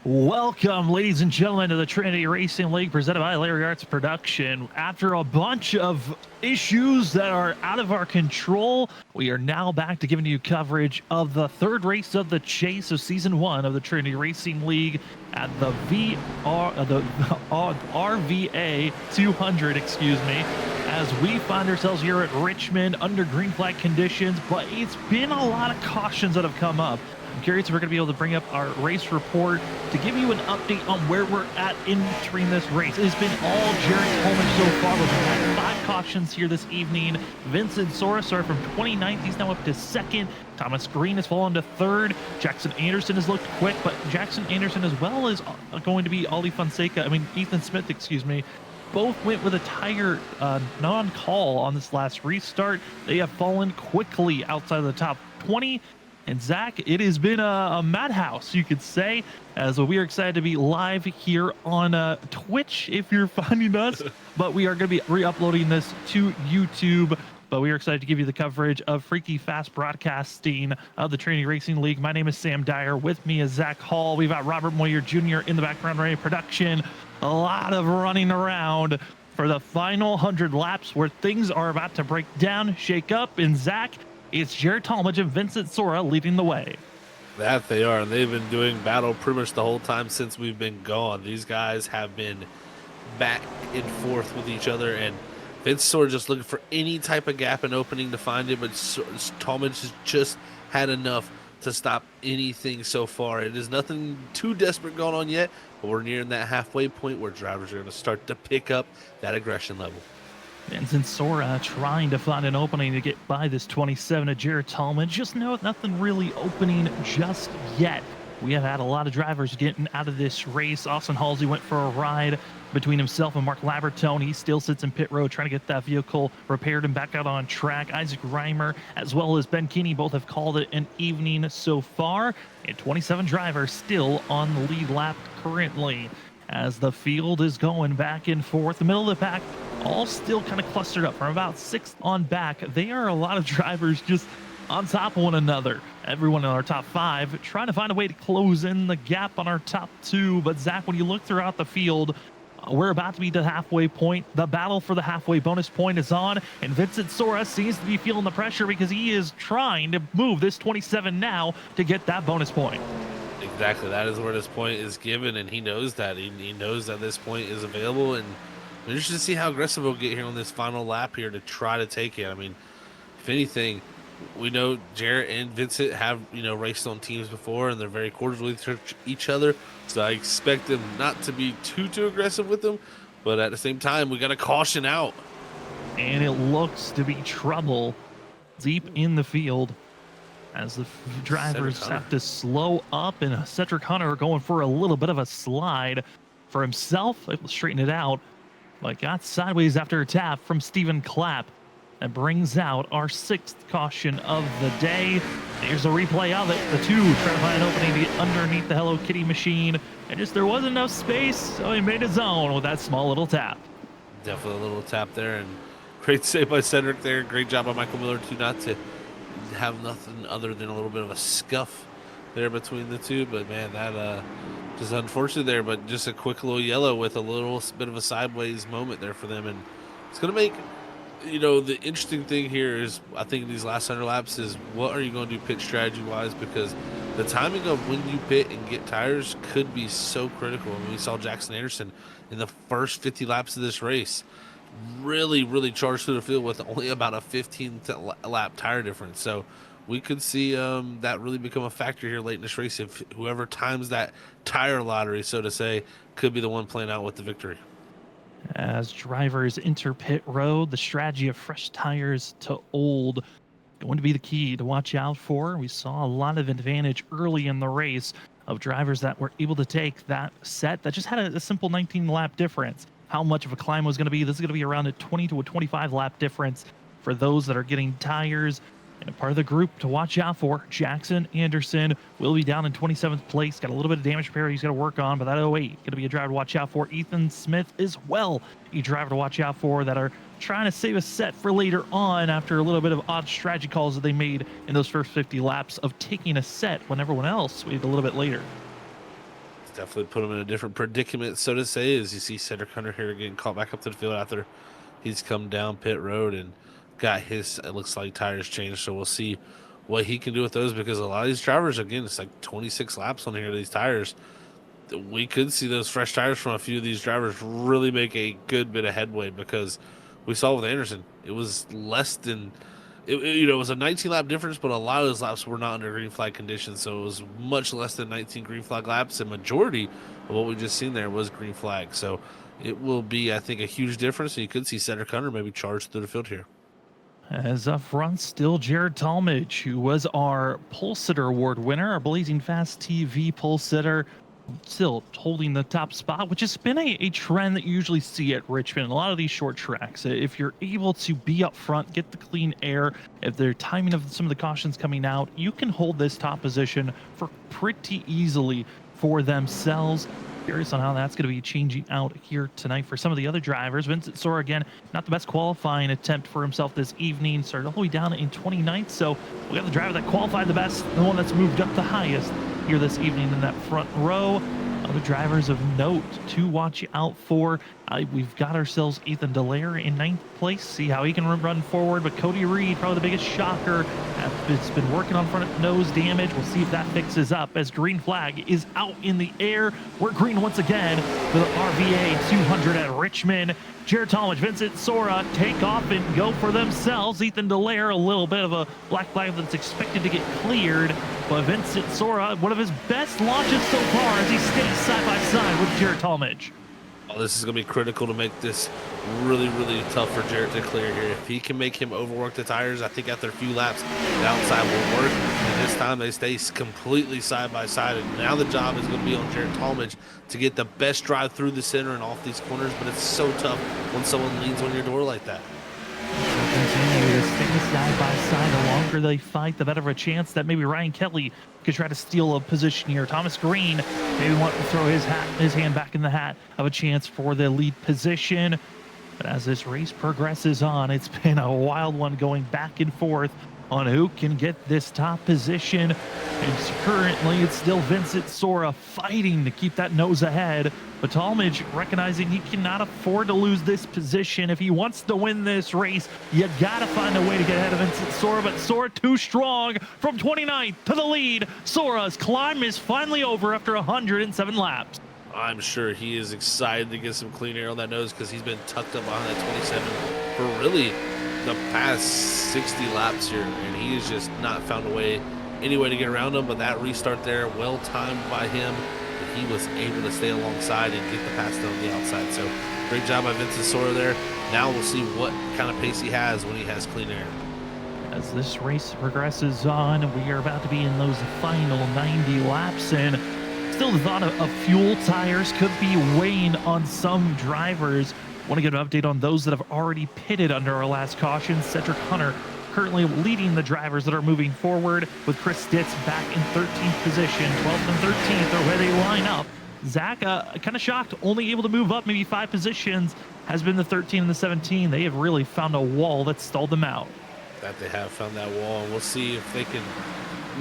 Welcome, ladies and gentlemen, to the Trinity Racing League presented by Larry Arts Production. After a bunch of issues that are out of our control, we are now back to giving you coverage of the third race of the chase of Season 1 of the Trinity Racing League at the RVA 200, as we find ourselves here at Richmond under green flag conditions, but it's been a lot of cautions that have come up. I'm curious if we're going to be able to bring up our race report to give you an update on where we're at entering this race. It's been all Jared Coleman so far. We've had 5 cautions here this evening. Vincent Sora started from 29th. He's now up to 2nd. Thomas Green has fallen to 3rd. Jackson Anderson has looked quick, but Jackson Anderson, as well as going to be Ethan Smith, both went with a tire non-call on this last restart. They have fallen quickly outside of the top 20. And Zach, it has been a madhouse, you could say, as we are excited to be live here on Twitch if you're finding us. But we are going to be re-uploading this to YouTube. But we are excited to give you the coverage of Freaky Fast broadcasting of the Trinity Racing League. My name is Sam Dyer. With me is Zach Hall. We've got Robert Moyer Jr. in the background running production. A lot of running around for the final 100 laps where things are about to break down, shake up. And Zach, it's Jared Talmadge and Vincent Sora leading the way. That they are, and they've been doing battle pretty much the whole time since we've been gone. These guys have been back and forth with each other, and Vince Sora just looking for any type of gap and opening to find it, but Talmadge has just had enough to stop anything so far. It is nothing too desperate going on yet, but we're nearing that halfway point where drivers are going to start to pick up that aggression level. Vincent Sora trying to find an opening to get by this 27 of Jared Talmadge. Just nothing really opening just yet. We have had a lot of drivers getting out of this race. Austin Halsey went for a ride between himself and Mark Labertone. He still sits in pit road trying to get that vehicle repaired and back out on track. Isaac Reimer as well as Ben Keeney both have called it an evening so far. And 27 drivers still on the lead lap currently, as the field is going back and forth. The middle of the pack all still kind of clustered up from about 6th on back. They are a lot of drivers just on top of one another. Everyone in our top 5 trying to find a way to close in the gap on our top 2. But Zach, when you look throughout the field, we're about to be to the halfway point. The battle for the halfway bonus point is on, and Vincent Sora seems to be feeling the pressure because he is trying to move this 27 now to get that bonus point. Exactly, that is where this point is given, and he knows that. He knows that this point is available, and we're interested to see how aggressive we'll get here on this final lap here to try to take it. I mean, if anything, we know Jarrett and Vincent have, raced on teams before, and they're very cordial with each other, so I expect them not to be too aggressive with them, but at the same time, we got to caution out. And it looks to be trouble deep in the field, as the drivers have to slow up, and Cedric Hunter going for a little bit of a slide for himself, able to straighten it out, but got sideways after a tap from Stephen Clapp. That brings out our 6th caution of the day. Here's a replay of it. The 2 trying to find an opening to get underneath the Hello Kitty machine, and just there wasn't enough space, so he made his own with that small little tap. Definitely a little tap there, and great save by Cedric there. Great job by Michael Miller too, not to have nothing other than a little bit of a scuff there between the two. But man, that just unfortunate there, but just a quick little yellow with a little bit of a sideways moment there for them. And it's going to make, the interesting thing here is, I think these last 100 laps is, what are you going to do pit strategy wise? Because the timing of when you pit and get tires could be so critical. I mean, we saw Jackson Anderson in the first 50 laps of this race really charged through the field with only about a 15 lap tire difference. So we could see that really become a factor here late in this race, if whoever times that tire lottery, so to say, could be the one playing out with the victory. As drivers enter pit road, the strategy of fresh tires to old going to be the key to watch out for. We saw a lot of advantage early in the race of drivers that were able to take that set that just had a simple 19 lap difference. How much of a climb was going to be? This is going to be around a 20 to a 25 lap difference for those that are getting tires. And a part of the group to watch out for, Jackson Anderson will be down in 27th place. Got a little bit of damage repair he's got to work on, but that 08 going to be a driver to watch out for. Ethan Smith as well, a driver to watch out for, that are trying to save a set for later on after a little bit of odd strategy calls that they made in those first 50 laps of taking a set when everyone else waited a little bit later. definitely put him in a different predicament, so to say, as you see Cedric Hunter here getting caught back up to the field after he's come down pit road and got his, it looks like, tires changed. So we'll see what he can do with those, because a lot of these drivers, again, it's like 26 laps on here, these tires. We could see those fresh tires from a few of these drivers really make a good bit of headway, because we saw with Anderson, it was less than, it was a 19 lap difference, but a lot of those laps were not under green flag conditions, so it was much less than 19 green flag laps, and majority of what we just seen there was green flag. So it will be, I think, a huge difference, and you could see Cedric Hunter maybe charge through the field here. As up front, still Jared Talmadge, who was our Pole Sitter Award winner, our Blazing Fast TV Pole Sitter, still holding the top spot, which has been a trend that you usually see at Richmond. A lot of these short tracks, if you're able to be up front, get the clean air, if they're timing of some of the cautions coming out, you can hold this top position for pretty easily for themselves. Curious on how that's going to be changing out here tonight for some of the other drivers. Vincent Sora, again, not the best qualifying attempt for himself this evening. Started all the way down in 29th. So we got the driver that qualified the best, the one that's moved up the highest here this evening in that front row. Other drivers of note to watch out for. We've got ourselves Ethan Dallaire in 9th place. See how he can run forward. But Cody Reed, probably the biggest shocker, has been working on front nose damage. We'll see if that fixes up as green flag is out in the air. We're green once again for the RVA 200 at Richmond. Jared Talmadge, Vincent Sora take off and go for themselves. Ethan Dallaire, a little bit of a black flag that's expected to get cleared. But Vincent Sora, one of his best launches so far as he stays side by side with Jared Talmadge. Oh, this is going to be critical to make this really, really tough for Jared to clear here. If he can make him overwork the tires, I think after a few laps, the outside will work. And this time they stay completely side by side. And now the job is going to be on Jared Talmadge to get the best drive through the center and off these corners. But it's so tough when someone leans on your door like that. Continue to stay side by side. The longer they fight, the better of a chance that maybe Ryan Kelly could try to steal a position here. Thomas Green maybe want to throw his hand back in the hat of a chance for the lead position. But as this race progresses on, it's been a wild one going back and forth on who can get this top position. And currently it's still Vincent Sora fighting to keep that nose ahead. But Talmadge recognizing he cannot afford to lose this position. If he wants to win this race, you got to find a way to get ahead of Vincent Sora. But Sora too strong from 29th to the lead. Sora's climb is finally over after 107 laps. I'm sure he is excited to get some clean air on that nose, because he's been tucked up behind that 27 for really the past 60 laps here, and he has just not found any way to get around him. But that restart there, well timed by him, he was able to stay alongside and get the pass down the outside. So great job by Vincent Sora there. Now we'll see what kind of pace he has when he has clean air. As this race progresses on, we are about to be in those final 90 laps, and still the thought of fuel tires could be weighing on some drivers. Want to get an update on those that have already pitted under our last caution. Cedric Hunter currently leading the drivers that are moving forward, with Chris Stitz back in 13th position. 12th and 13th are where they line up. Zach, kind of shocked, only able to move up maybe 5 positions, has been the 13 and the 17. They have really found a wall that stalled them out. That they have found that wall, and we'll see if they can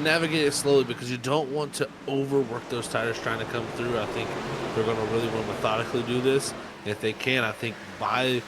navigate it slowly, because you don't want to overwork those tires trying to come through. I think they're going to really want to methodically do this. And if they can, I think by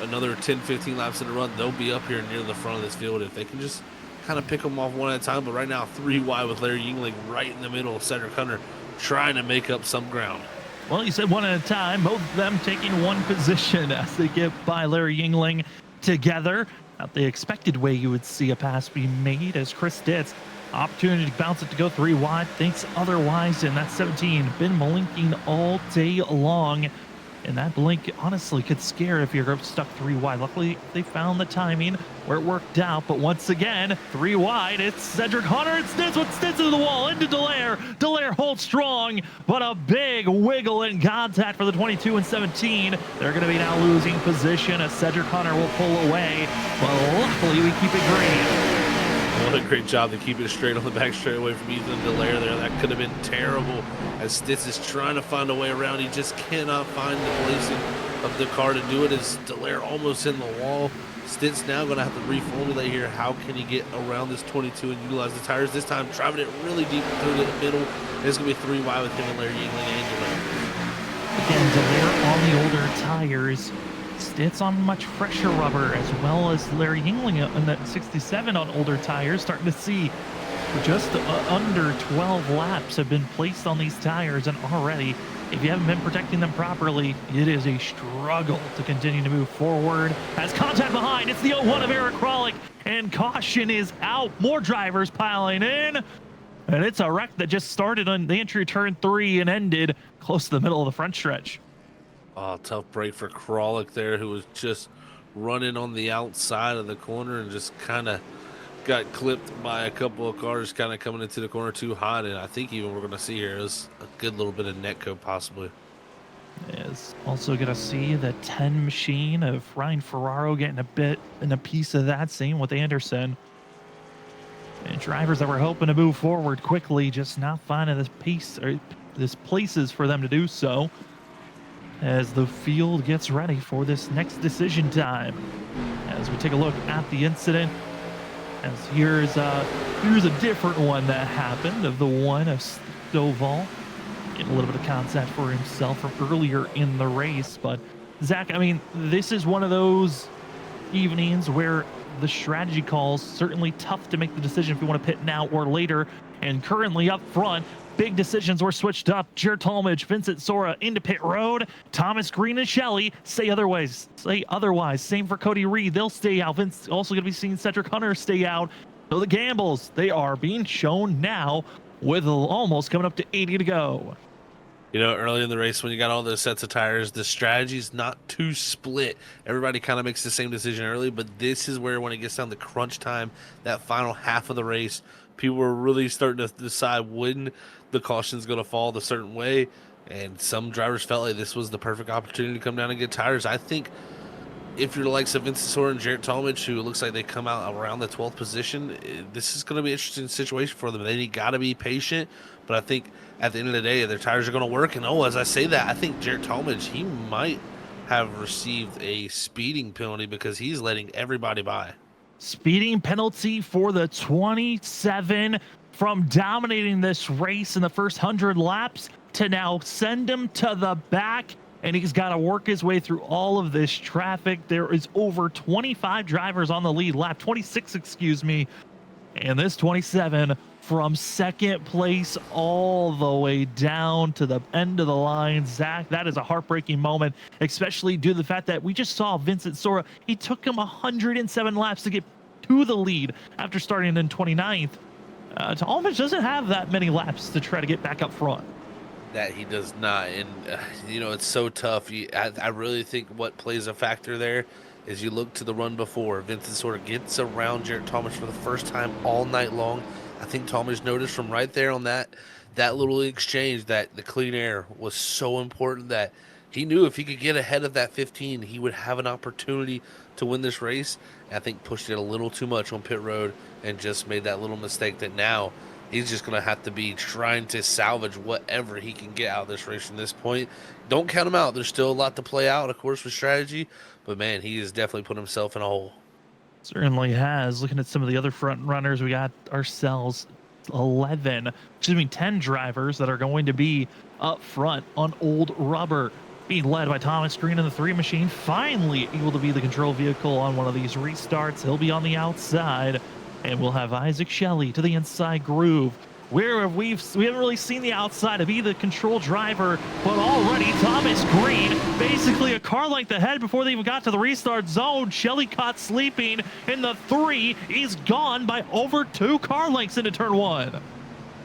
another 10-15 laps in the run, they'll be up here near the front of this field if they can just kind of pick them off one at a time. But right now, 3 wide with Larry Yingling right in the middle of Cedric Hunter, trying to make up some ground. Well, you said one at a time, both of them taking one position as they get by Larry Yingling together. Not the expected way you would see a pass be made, as Chris Stitz, opportunity to bounce it to go 3 wide, thinks otherwise, and that's 17. Been blinking all day long, and that blink honestly could scare if you're stuck 3 wide. Luckily, they found the timing where it worked out, but once again, 3 wide, it's Cedric Hunter and Stitz with Stitz into the wall, into Dallaire. Dallaire holds strong, but a big wiggle in contact for the 22 and 17. They're going to be now losing position as Cedric Hunter will pull away, but luckily we keep it green. What a great job to keep it straight on the back straightaway from Ethan Dallaire there. That could have been terrible, as Stitz is trying to find a way around. He just cannot find the placing of the car to do it as Dallaire almost in the wall. Stint's now going to have to reformulate here. How can he get around this 22 and utilize the tires? This time driving it really deep through the middle. It's going to be 3 wide with him and Larry Yingling and Dallaire. Again, Dallaire on the older tires. Stint's on much fresher rubber, as well as Larry Yingling in that 67 on older tires. Starting to see just under 12 laps have been placed on these tires, and already, if you haven't been protecting them properly, it is a struggle to continue to move forward. As contact behind, it's the 01 of Eric Kralik, and caution is out. More drivers piling in, and it's a wreck that just started on the entry turn 3 and ended close to the middle of the front stretch. Oh, tough break for Kralik there, who was just running on the outside of the corner and just kind of got clipped by a couple of cars kind of coming into the corner too hot. And I think even we're going to see here is a good little bit of netco possibly. Is also going to see the 10 machine of Ryan Ferraro getting a bit and a piece of that. Same with Anderson. And drivers that were hoping to move forward quickly just not finding this piece or this places for them to do so, as the field gets ready for this next decision time. As we take a look at the incident, as here's a different one that happened, of the one of Stovall getting a little bit of contact for himself from earlier in the race. But Zach, I mean, this is one of those evenings where the strategy calls certainly tough to make the decision if we want to pit now or later. And currently up front, big decisions were switched up. Jared Talmadge, Vincent Sora into pit road. Thomas Green and Shelley say otherwise. Same for Cody Reed. They'll stay out. Vince also going to be seeing Cedric Hunter stay out. So the gambles, they are being shown now with almost coming up to 80 to go. You know, early in the race when you got all those sets of tires, the strategy is not to split. Everybody kind of makes the same decision early, but this is where when it gets down to crunch time, that final half of the race, people are really starting to decide when the caution's going to fall the certain way, and some drivers felt like this was the perfect opportunity to come down and get tires. I think if you're the likes of Vincent Sora and Jarrett Talmadge, who looks like they come out around the 12th position, this is going to be an interesting situation for them. They got to be patient, but I think at the end of the day, their tires are going to work. And as I say that, I think Jarrett Talmadge, he might have received a speeding penalty because he's letting everybody by. Speeding penalty for the 27 from dominating this race in the first 100 laps to now send him to the back, and he's got to work his way through all of this traffic. There is over 25 drivers on the lead lap, 26, excuse me, and this 27 from second place all the way down to the end of the line. Zach, that is a heartbreaking moment, especially due to the fact that we just saw Vincent Sora. He took him 107 laps to get to the lead after starting in 29th. Talmadge doesn't have that many laps to try to get back up front. That he does not, and it's so tough. I really think what plays a factor there is you look to the run before. Vincent sort of gets around Jarrett Talmadge for the first time all night long. I think Talmadge noticed from right there on that little exchange that the clean air was so important that he knew if he could get ahead of that 15, he would have an opportunity to win this race. And I think pushed it a little too much on pit road and just made that little mistake that now he's just going to have to be trying to salvage whatever he can get out of this race from this point. Don't count him out. There's still a lot to play out, of course, with strategy. But, man, he has definitely put himself in a hole. Certainly has. Looking at some of the other front runners, we got ourselves 10 drivers that are going to be up front on old rubber, being led by Thomas Green in the 3 machine, finally able to be the control vehicle on one of these restarts. He'll be on the outside, and we'll have Isaac Shelley to the inside groove, where we haven't really seen the outside to be the control driver, but already Thomas Green basically a car length ahead before they even got to the restart zone. Shelley caught sleeping in the 3. He's gone by over 2 car lengths into turn 1.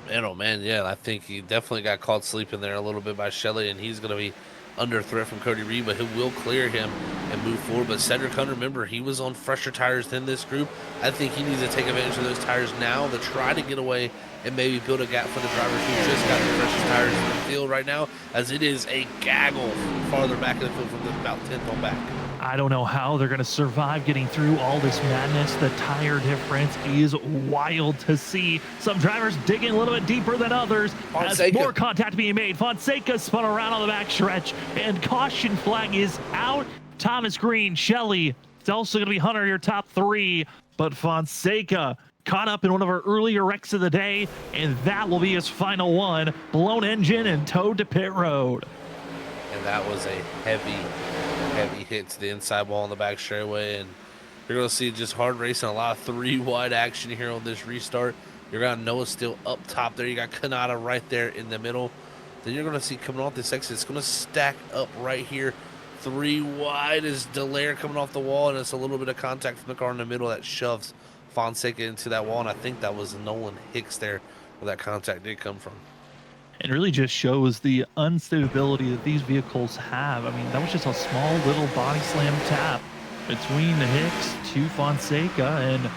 Man, oh man, yeah, I think he definitely got caught sleeping there a little bit by Shelley, and he's going to be under threat from Cody Reed, but he will clear him and move forward. But Cedric Hunter, remember, he was on fresher tires than this group. I think he needs to take advantage of those tires now to try to get away and maybe build a gap for the drivers who just got the freshest tires in the field right now, as it is a gaggle farther back in the field from about 10th on back. I don't know how they're going to survive getting through all this madness. The tire difference is wild to see. Some drivers digging a little bit deeper than others as more contact being made. Fonseca spun around on the back stretch, and caution flag is out. Thomas Green, Shelley, it's also going to be Hunter, your top three, but Fonseca caught up in one of our earlier wrecks of the day, and that will be his final one. Blown engine and towed to pit road. And that was a heavy hit to the inside wall on the back straightaway, and you're going to see just hard racing, a lot of 3-wide action here on this restart. You're going to Noah still up top there. You got Kanata right there in the middle. Then you're going to see coming off this exit, it's going to stack up right here. 3 wide is Dallaire coming off the wall, and it's a little bit of contact from the car in the middle that shoves Fonseca into that wall, and I think that was Nolan Hicks there where that contact did come from. It really just shows the unstability that these vehicles have. I mean, that was just a small little body slam tap between Hicks to Fonseca, and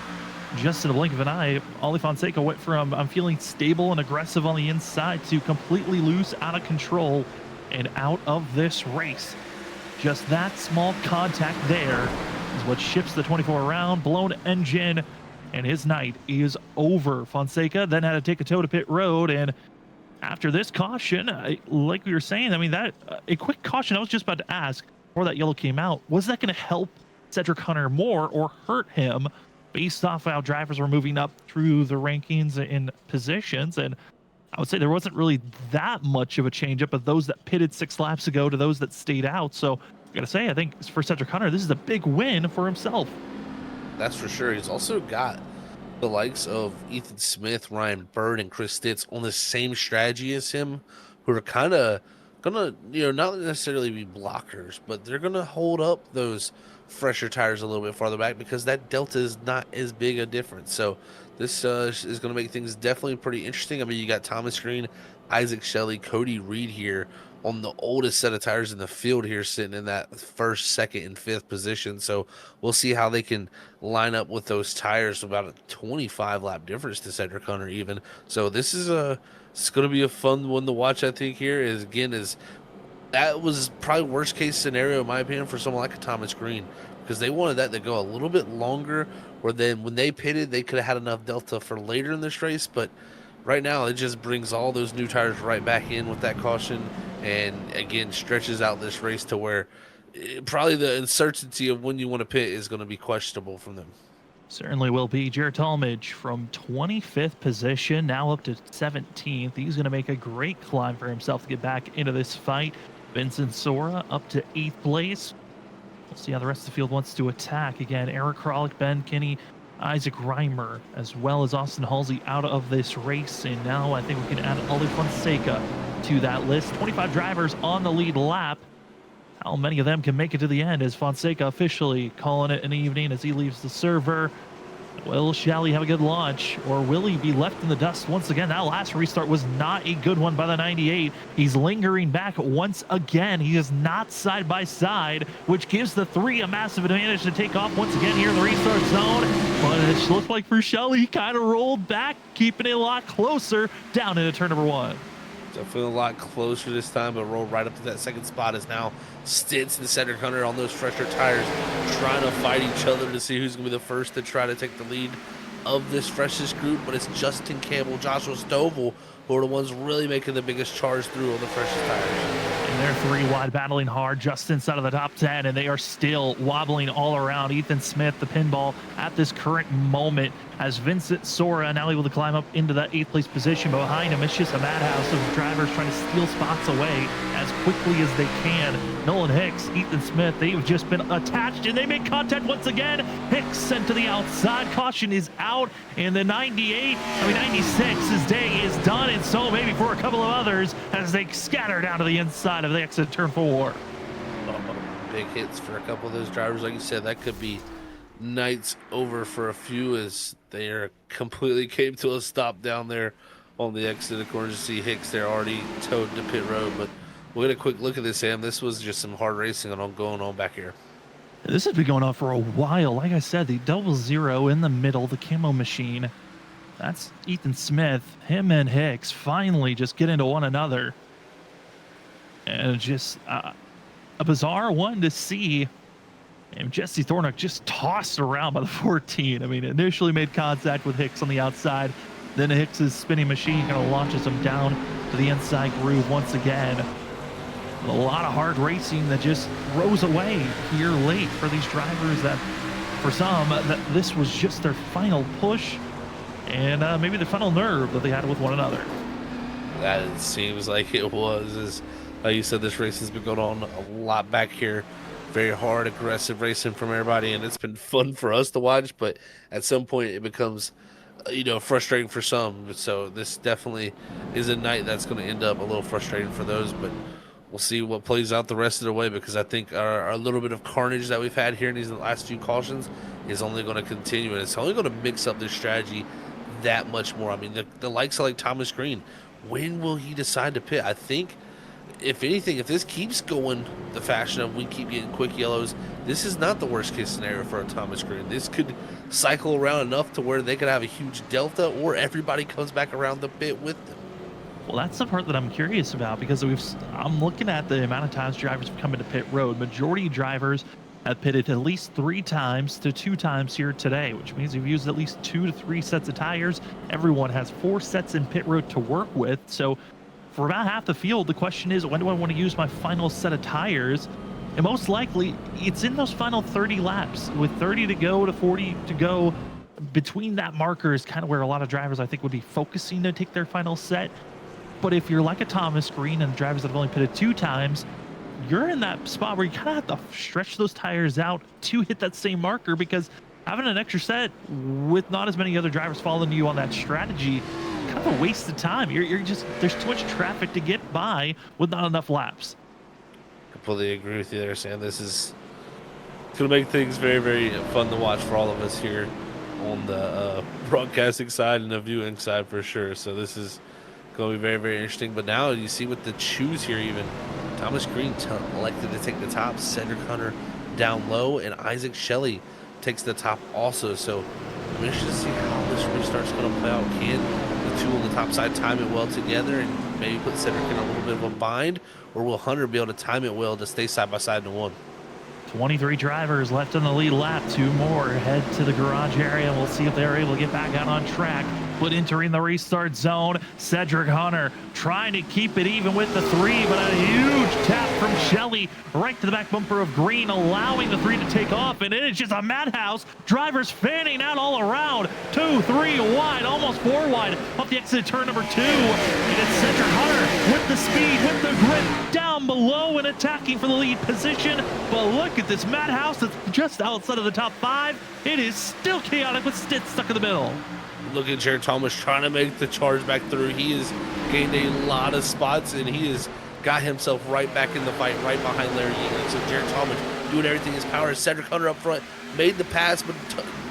just in a blink of an eye, Ollie Fonseca went from I'm feeling stable and aggressive on the inside to completely loose, out of control, and out of this race. Just that small contact there is what ships the 24 around. Blown engine, and his night is over. Fonseca then had to take a tow to pit road, and after this caution, like we were saying, I mean, that a quick caution, I was just about to ask before that yellow came out, was that going to help Cedric Hunter more or hurt him based off how drivers were moving up through the rankings in positions? And I would say there wasn't really that much of a change-up of those that pitted 6 laps ago to those that stayed out. So I got to say, I think for Cedric Hunter, this is a big win for himself. That's for sure. He's also got the likes of Ethan Smith, Ryan Bird, and Chris Stitz on the same strategy as him, who are kind of gonna, not necessarily be blockers, but they're gonna hold up those fresher tires a little bit farther back because that delta is not as big a difference. So this is gonna make things definitely pretty interesting. I mean, you got Thomas Green, Isaac Shelley, Cody Reed here on the oldest set of tires in the field here, sitting in that 1st, 2nd, and 5th position. So we'll see how they can line up with those tires. About a 25-lap difference to Cedric Hunter even. So this is it's going to be a fun one to watch, I think, here. That was probably worst case scenario, in my opinion, for someone like a Thomas Green, because they wanted that to go a little bit longer, where then when they pitted, they could have had enough delta for later in this race. But right now, it just brings all those new tires right back in with that caution, and again stretches out this race to where probably the uncertainty of when you want to pit is going to be questionable from them. Certainly will be. Jared Talmadge from 25th position, now up to 17th. He's going to make a great climb for himself to get back into this fight. Vincent Sora up to 8th place. We'll see how the rest of the field wants to attack. Again, Eric Kralik, Ben Kinney, Isaac Reimer, as well as Austin Halsey out of this race. And now I think we can add Ollie Fonseca to that list. 25 drivers on the lead lap. How many of them can make it to the end as Fonseca officially calling it an evening as he leaves the server? Will Shelley have a good launch, or will he be left in the dust once again? That last restart was not a good one by the 98. He's lingering back once again. He is not side by side, which gives the 3 a massive advantage to take off once again here in the restart zone. But it looks like for Shelley, he kind of rolled back, keeping it a lot closer down into turn number 1. So feeling a lot closer this time, but rolled right up to that 2nd spot is now Stitz and Cedric Hunter on those fresher tires, trying to fight each other to see who's going to be the first to try to take the lead of this freshest group. But it's Justin Campbell, Joshua Stovall, who are the ones really making the biggest charge through on the freshest tires. And they're 3 wide, battling hard just inside of the top 10, and they are still wobbling all around. Ethan Smith, the pinball at this current moment, as Vincent Sora now able to climb up into that 8th place position. But behind him, it's just a madhouse of drivers trying to steal spots away as quickly as they can. Nolan Hicks, Ethan Smith, they've just been attached, and they make contact once again. Hicks sent to the outside. Caution is out, and the 96's day is done, and so maybe for a couple of others as they scatter down to the inside of the exit turn 4. Big hits for a couple of those drivers. Like you said, that could be nights over for a few as they are completely came to a stop down there on the exit. Of course, you see Hicks there already towed to pit road. But we'll get a quick look at this, Sam. This was just some hard racing going on back here. This has been going on for a while. Like I said, the 00 in the middle, the camo machine. That's Ethan Smith. Him and Hicks finally just get into one another. And just a bizarre one to see. And Jesse Thornock just tossed around by the 14. I mean, initially made contact with Hicks on the outside. Then Hicks's spinning machine kind of launches him down to the inside groove once again. A lot of hard racing that just throws away here late for these drivers that, for some, that this was just their final push and maybe the final nerve that they had with one another. That seems like it was. As like you said, this race has been going on a lot back here. Very hard, aggressive racing from everybody, and it's been fun for us to watch. But at some point, it becomes, frustrating for some. So this definitely is a night that's going to end up a little frustrating for those. But we'll see what plays out the rest of the way, because I think our little bit of carnage that we've had here in these last few cautions is only going to continue, and it's only going to mix up this strategy that much more. I mean, the likes of like Thomas Green, when will he decide to pit? I think, if anything, if this keeps going the fashion of we keep getting quick yellows, this is not the worst case scenario for a Thomas Green. This could cycle around enough to where they could have a huge delta, or everybody comes back around the pit with them. Well, that's the part that I'm curious about, because I'm looking at the amount of times drivers have come into pit road. Majority of drivers have pitted at least 3 times to 2 times here today, which means you've used at least 2 to 3 sets of tires. Everyone has 4 sets in pit road to work with. So for about half the field, the question is, when do I want to use my final set of tires? And most likely, it's in those final 30 laps. With 30 to go to 40 to go, between that marker is kind of where a lot of drivers, I think, would be focusing to take their final set. But if you're like a Thomas Green and drivers that have only pitted 2 times, you're in that spot where you kind of have to stretch those tires out to hit that same marker, because having an extra set with not as many other drivers following you on that strategy, kind of a waste of time. You're just, there's too much traffic to get by with not enough laps. Completely agree with you there, Sam. This is going to make things very, very fun to watch for all of us here on the broadcasting side and the viewing side for sure. So this is going to be very, very interesting. But now you see with the choose here, even Thomas Green elected to take the top, Cedric Hunter down low, and Isaac Shelley takes the top also. So I'm interested to see how this restart's going to play out. Can the two on the top side time it well together and maybe put Cedric in a little bit of a bind, or will Hunter be able to time it well to stay side by side in one? 23 drivers left in the lead lap. 2 more head to the garage area. We'll see if they're able to get back out on track. But entering the restart zone, Cedric Hunter trying to keep it even with the 3, but a huge tap from Shelley right to the back bumper of Green, allowing the 3 to take off. And it is just a madhouse. Drivers fanning out all around. 2, 3 wide, almost 4 wide off the exit of turn number 2. And it's Cedric Hunter with the speed, with the grip, down below and attacking for the lead position. But look at this madhouse that's just outside of the top 5. It is still chaotic with Stitt stuck in the middle. Look at Jared Thomas trying to make the charge back through. He has gained a lot of spots, and he has got himself right back in the fight, right behind Larry Yingling. So Jared Thomas doing everything in his power. Cedric Hunter up front made the pass, but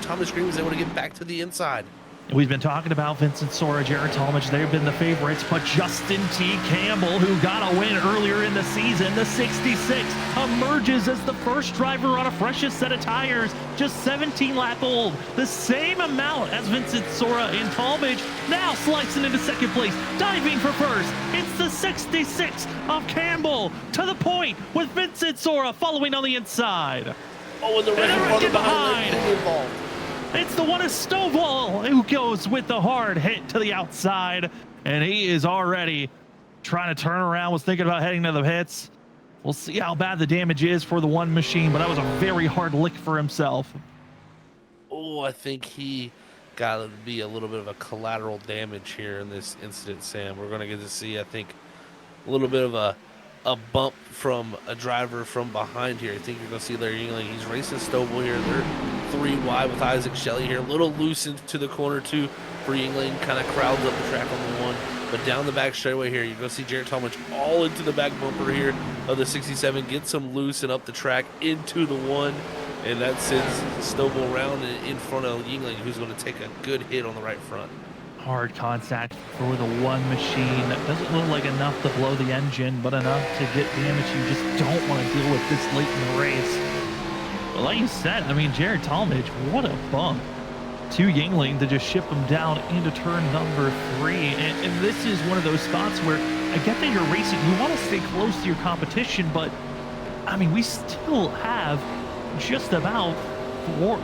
Thomas Green was able to get back to the inside. We've been talking about Vincent Sora, Jared Talmadge. They've been the favorites, but Justin T. Campbell, who got a win earlier in the season, the 66, emerges as the first driver on a freshest set of tires, just 17 lap old, the same amount as Vincent Sora and Talmadge, now slicing into second place, diving for first. It's the 66 of Campbell to the point with Vincent Sora following on the inside. Oh, and the wrecking behind. Involved. It's the one of Stovall who goes with the hard hit to the outside, and he is already trying to turn around, was thinking about heading to the pits. We'll see how bad the damage is for the one machine, but that was a very hard lick for himself. Oh, I think he got to be a little bit of a collateral damage here in this incident, Sam. We're going to get to see, I think, a little bit of a bump from a driver from behind here. I think you're going to see Larry Yingling. He's racing Stovall here. They're 3 wide with Isaac Shelley here. A little loose into the corner, too, for Yingling. Kind of crowds up the track on the 1. But down the back straightaway here, you're going to see Jared Talmadge all into the back bumper here of the 67. Gets him loose and up the track into the 1. And that sends Stovall around in front of Yingling, who's going to take a good hit on the right front. Hard contact for the one machine. Doesn't look like enough to blow the engine, but enough to get damage you just don't want to deal with this late in the race. But like you said, I mean, Jared Talmadge, what a bump to Yingling to just ship him down into turn number 3. And this is one of those spots where I get that you're racing, you want to stay close to your competition, but I mean, we still have just about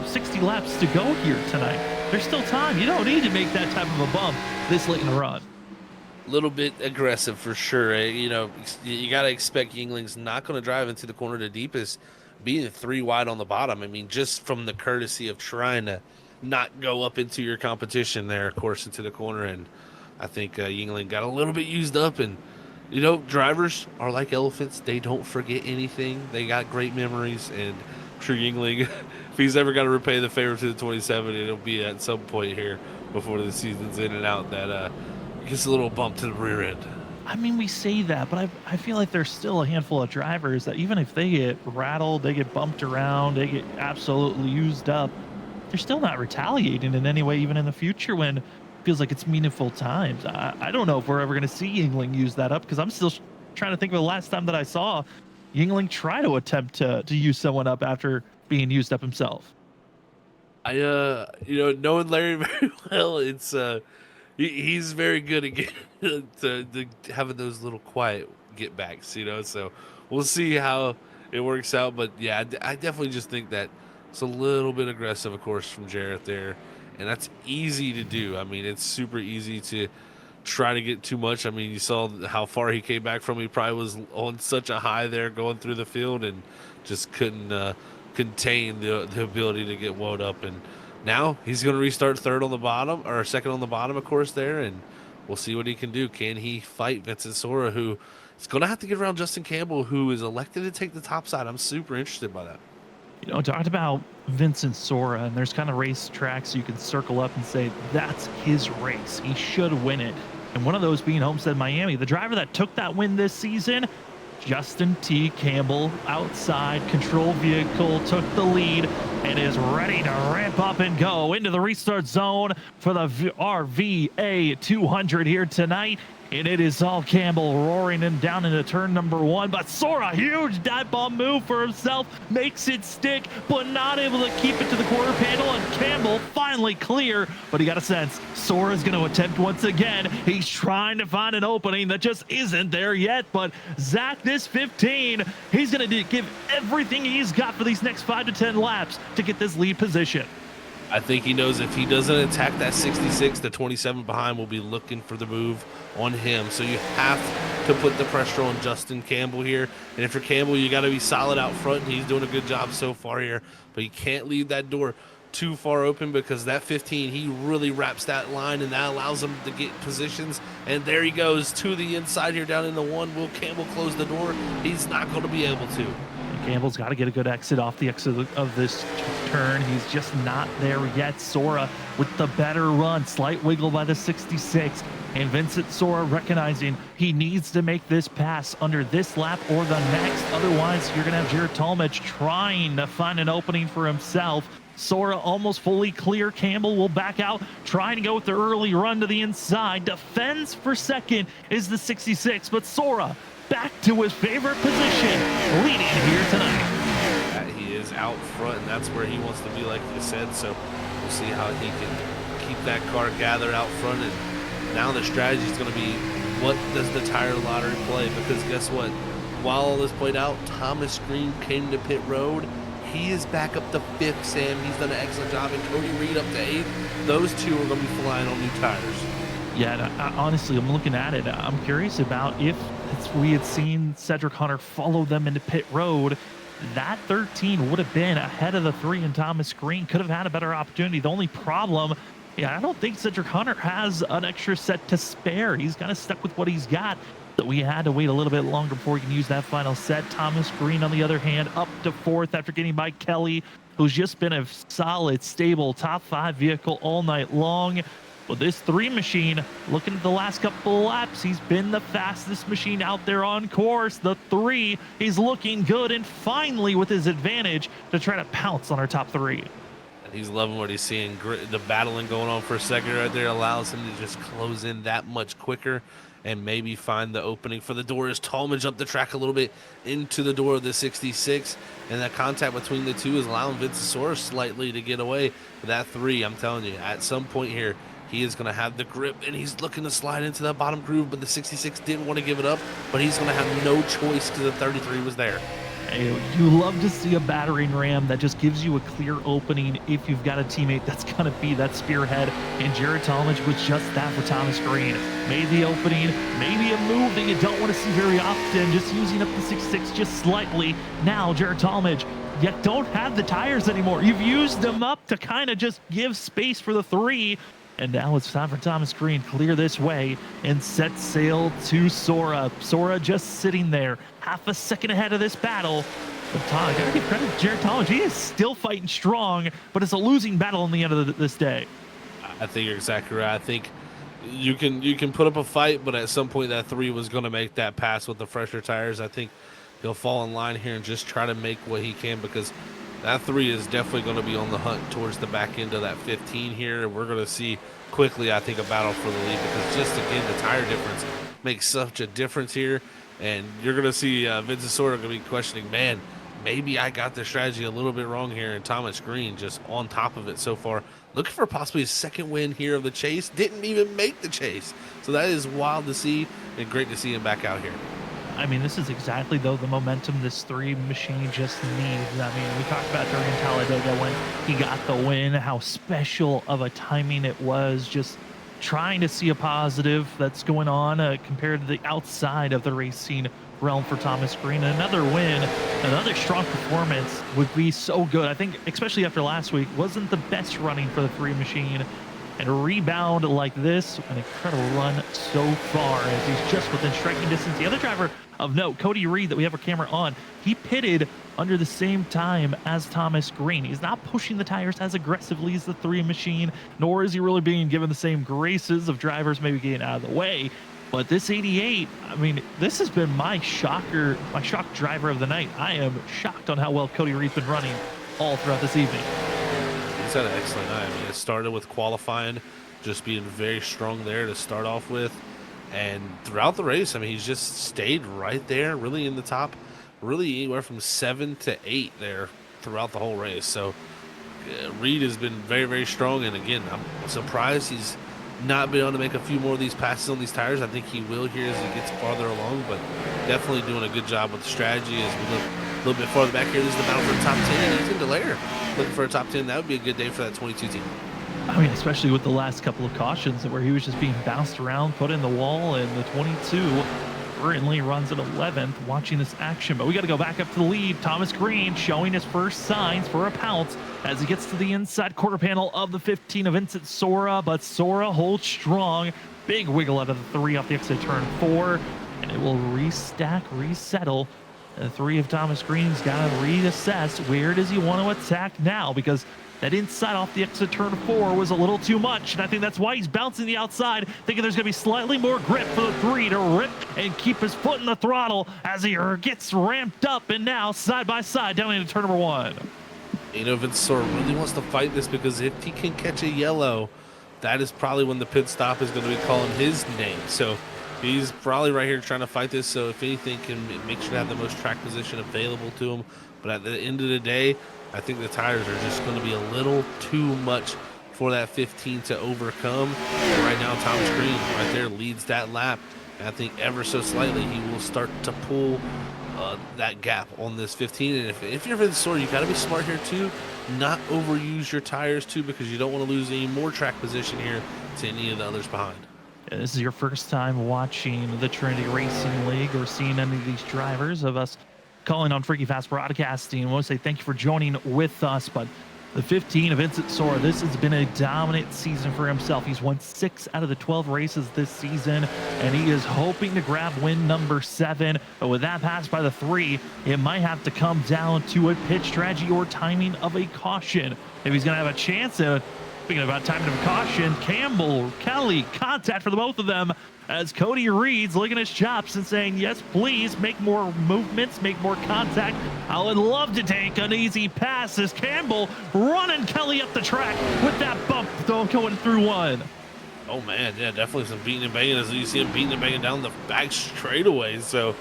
60 laps to go here tonight. There's still time. You don't need to make that type of a bump this late in the run. Little bit aggressive for sure. You know, you got to expect Yingling's not going to drive into the corner the deepest, being 3 wide on the bottom. I mean, just from the courtesy of trying to not go up into your competition there, of course, into the corner. And I think Yingling got a little bit used up. And, you know, drivers are like elephants. They don't forget anything. They got great memories. And I'm sure Yingling, if he's ever got to repay the favor to the 27, it'll be at some point here before the season's in and out that gets a little bump to the rear end. I mean, we say that, but I feel like there's still a handful of drivers that even if they get rattled, they get bumped around, they get absolutely used up, they're still not retaliating in any way, even in the future when it feels like it's meaningful times. I don't know if we're ever going to see Yingling use that up because I'm still trying to think of the last time that I saw Yingling try to attempt to use someone up after being used up himself. You know, knowing Larry very well, it's he's very good at to having those little quiet get backs, you know. So we'll see how it works out. But yeah, I definitely just think that it's a little bit aggressive, of course, from Jarrett there, and that's easy to do. I mean, it's super easy to try to get too much. I mean, you saw how far he came back from. He probably was on such a high there going through the field and just couldn't contain the ability to get wound up. And now he's going to restart third on the bottom, or second on the bottom, of course, there, and we'll see what he can do. Can he fight Vincent Sora, who is going to have to get around Justin Campbell, who is elected to take the top side? I'm super interested by that. You know, talked about Vincent Sora, and there's kind of race tracks you can circle up and say that's his race. He should win it. And one of those being Homestead Miami. The driver that took that win this season, Justin T. Campbell, outside control vehicle, took the lead and is ready to ramp up and go into the restart zone for the RVA 200 here tonight. And it is all Campbell roaring him down into turn number 1. But Sora, huge dive bomb move for himself, makes it stick, but not able to keep it to the quarter panel. And Campbell finally clear, but he got a sense Sora's going to attempt once again. He's trying to find an opening that just isn't there yet. But Zach, this 15, he's going to give everything he's got for these next 5 to 10 laps to get this lead position. I think he knows if he doesn't attack that 66, the 27 behind will be looking for the move on him. So you have to put the pressure on Justin Campbell here. And if you're Campbell, you got to be solid out front. He's doing a good job so far here, but you can't leave that door too far open because that 15, he really wraps that line, and that allows him to get positions. And there he goes to the inside here down in the 1. Will Campbell close the door? He's not going to be able to. Campbell's got to get a good exit off the exit of this turn. He's just not there yet. Sora with the better run. Slight wiggle by the 66. And Vincent Sora recognizing he needs to make this pass under this lap or the next. Otherwise, you're going to have Jared Talmadge trying to find an opening for himself. Sora almost fully clear. Campbell will back out, trying to go with the early run to the inside. Defends for second is the 66, but Sora back to his favorite position, leading here tonight. He is out front, and that's where he wants to be, like you said. So we'll see how he can keep that car gathered out front. And now the strategy is going to be, what does the tire lottery play? Because guess what? While all this played out, Thomas Green came to pit road. He is back up to 5th, Sam. He's done an excellent job. And Cody Reed up to 8th. Those two are going to be flying on new tires. Yeah, honestly, I'm looking at it. I'm curious about if we had seen Cedric Hunter follow them into pit road, that 13 would have been ahead of the 3, and Thomas Green could have had a better opportunity. The only problem, I don't think Cedric Hunter has an extra set to spare. He's kind of stuck with what he's got. So we had to wait a little bit longer before he can use that final set. Thomas Green, on the other hand, up to 4th after getting by Kelly, who's just been a solid, stable top 5 vehicle all night long. Well, this 3 machine, looking at the last couple of laps, he's been the fastest machine out there on course. The 3, he's looking good, and finally with his advantage to try to pounce on our top 3. And he's loving what he's seeing. The battling going on for a second right there allows him to just close in that much quicker and maybe find the opening for the door as Tallman jumped the track a little bit into the door of the 66. And that contact between the two is allowing Vincent Sora slightly to get away. But that 3, I'm telling you, at some point here, he is going to have the grip, and he's looking to slide into that bottom groove, but the 66 didn't want to give it up, but he's going to have no choice because the 33 was there. Hey, you love to see a battering ram that just gives you a clear opening if you've got a teammate that's going to be that spearhead. And Jared Talmadge was just that for Thomas Green. Made the opening, maybe a move that you don't want to see very often, just using up the 6.6 just slightly. Now, Jared Talmadge, you don't have the tires anymore. You've used them up to kind of just give space for the 3. And now it's time for Thomas Green. Clear this way and set sail to Sora. Sora just sitting there, half a second ahead of this battle. But I gotta give credit to Jared Talmadge. He is still fighting strong, but it's a losing battle in the end of this day. I think you're exactly right. I think you can put up a fight, but at some point that 3 was going to make that pass with the fresher tires. I think he'll fall in line here and just try to make what he can, because that 3 is definitely going to be on the hunt towards the back end of that 15 here. We're going to see quickly, I think, a battle for the lead, because just, again, the tire difference makes such a difference here. And you're going to see Vincent Sora going to be questioning, man, maybe I got the strategy a little bit wrong here. And Thomas Green just on top of it so far. Looking for possibly his second win here of the chase. Didn't even make the chase. So that is wild to see, and great to see him back out here. I mean, this is exactly, though, the momentum this 3 machine just needs. I mean, we talked about during Talladega when he got the win, how special of a timing it was, just trying to see a positive that's going on compared to the outside of the racing realm for Thomas Green. Another win, another strong performance would be so good. I think, especially after last week, wasn't the best running for the 3 machine. And a rebound like this, an incredible run so far as he's just within striking distance. The other driver of note, Cody Reed, that we have our camera on, he pitted under the same time as Thomas Green. He's not pushing the tires as aggressively as the 3 machine, nor is he really being given the same graces of drivers maybe getting out of the way. But this 88, I mean, this has been my shock driver of the night. I am shocked on how well Cody Reed's been running all throughout this evening. He's had an excellent night. I mean, it started with qualifying, just being very strong there to start off with. And throughout the race, I mean, he's just stayed right there, really in the top, really anywhere from 7 to 8 there throughout the whole race. So Reed has been very, very strong. And again, I'm surprised he's not been able to make a few more of these passes on these tires. I think he will here as he gets farther along, but definitely doing a good job with the strategy as we look a little bit farther back here. This is the battle for the top 10, and he's in Delaire looking for a top 10. That would be a good day for that 22 team. I mean, especially with the last couple of cautions where he was just being bounced around, put in the wall, and the 22 currently runs at 11th watching this action. But we got to go back up to the lead. Thomas Green showing his first signs for a pounce as he gets to the inside quarter panel of the 15 of Vincent Sora, but Sora holds strong. Big wiggle out of the 3 off the exit turn 4, and it will resettle. The 3 of Thomas Green's got to reassess where does he want to attack now, because that inside off the exit turn 4 was a little too much, and I think that's why he's bouncing the outside, thinking there's going to be slightly more grip for the 3 to rip and keep his foot in the throttle as he gets ramped up, and now side by side down into turn number 1. You know, Vince Sora really wants to fight this, because if he can catch a yellow, that is probably when the pit stop is going to be calling his name. So he's probably right here trying to fight this, so if anything, can make sure to have the most track position available to him. But at the end of the day, I think the tires are just going to be a little too much for that 15 to overcome. And right now, Thomas Green right there leads that lap. And I think ever so slightly, he will start to pull that gap on this 15. And if you're Vince Sora, you got to be smart here too. Not overuse your tires too, because you don't want to lose any more track position here to any of the others behind. This is your first time watching the Trinity Racing League or seeing any of these drivers of us calling on Freaky Fast Broadcasting. I want to say thank you for joining with us, but the 15 of Vincent Sora, this has been a dominant season for himself. He's won 6 out of the 12 races this season, and he is hoping to grab win number 7. But with that pass by the 3, it might have to come down to a pit strategy or timing of a caution if he's going to have a chance. Speaking about timing of a caution, Campbell, Kelly, contact for the both of them as Cody Reed's licking his chops and saying, yes, please, make more movements, make more contact. I would love to take an easy pass as Campbell running Kelly up the track with that bump going through 1. Oh, man, yeah, definitely some beating and banging as you see him beating and banging down the back straightaway. So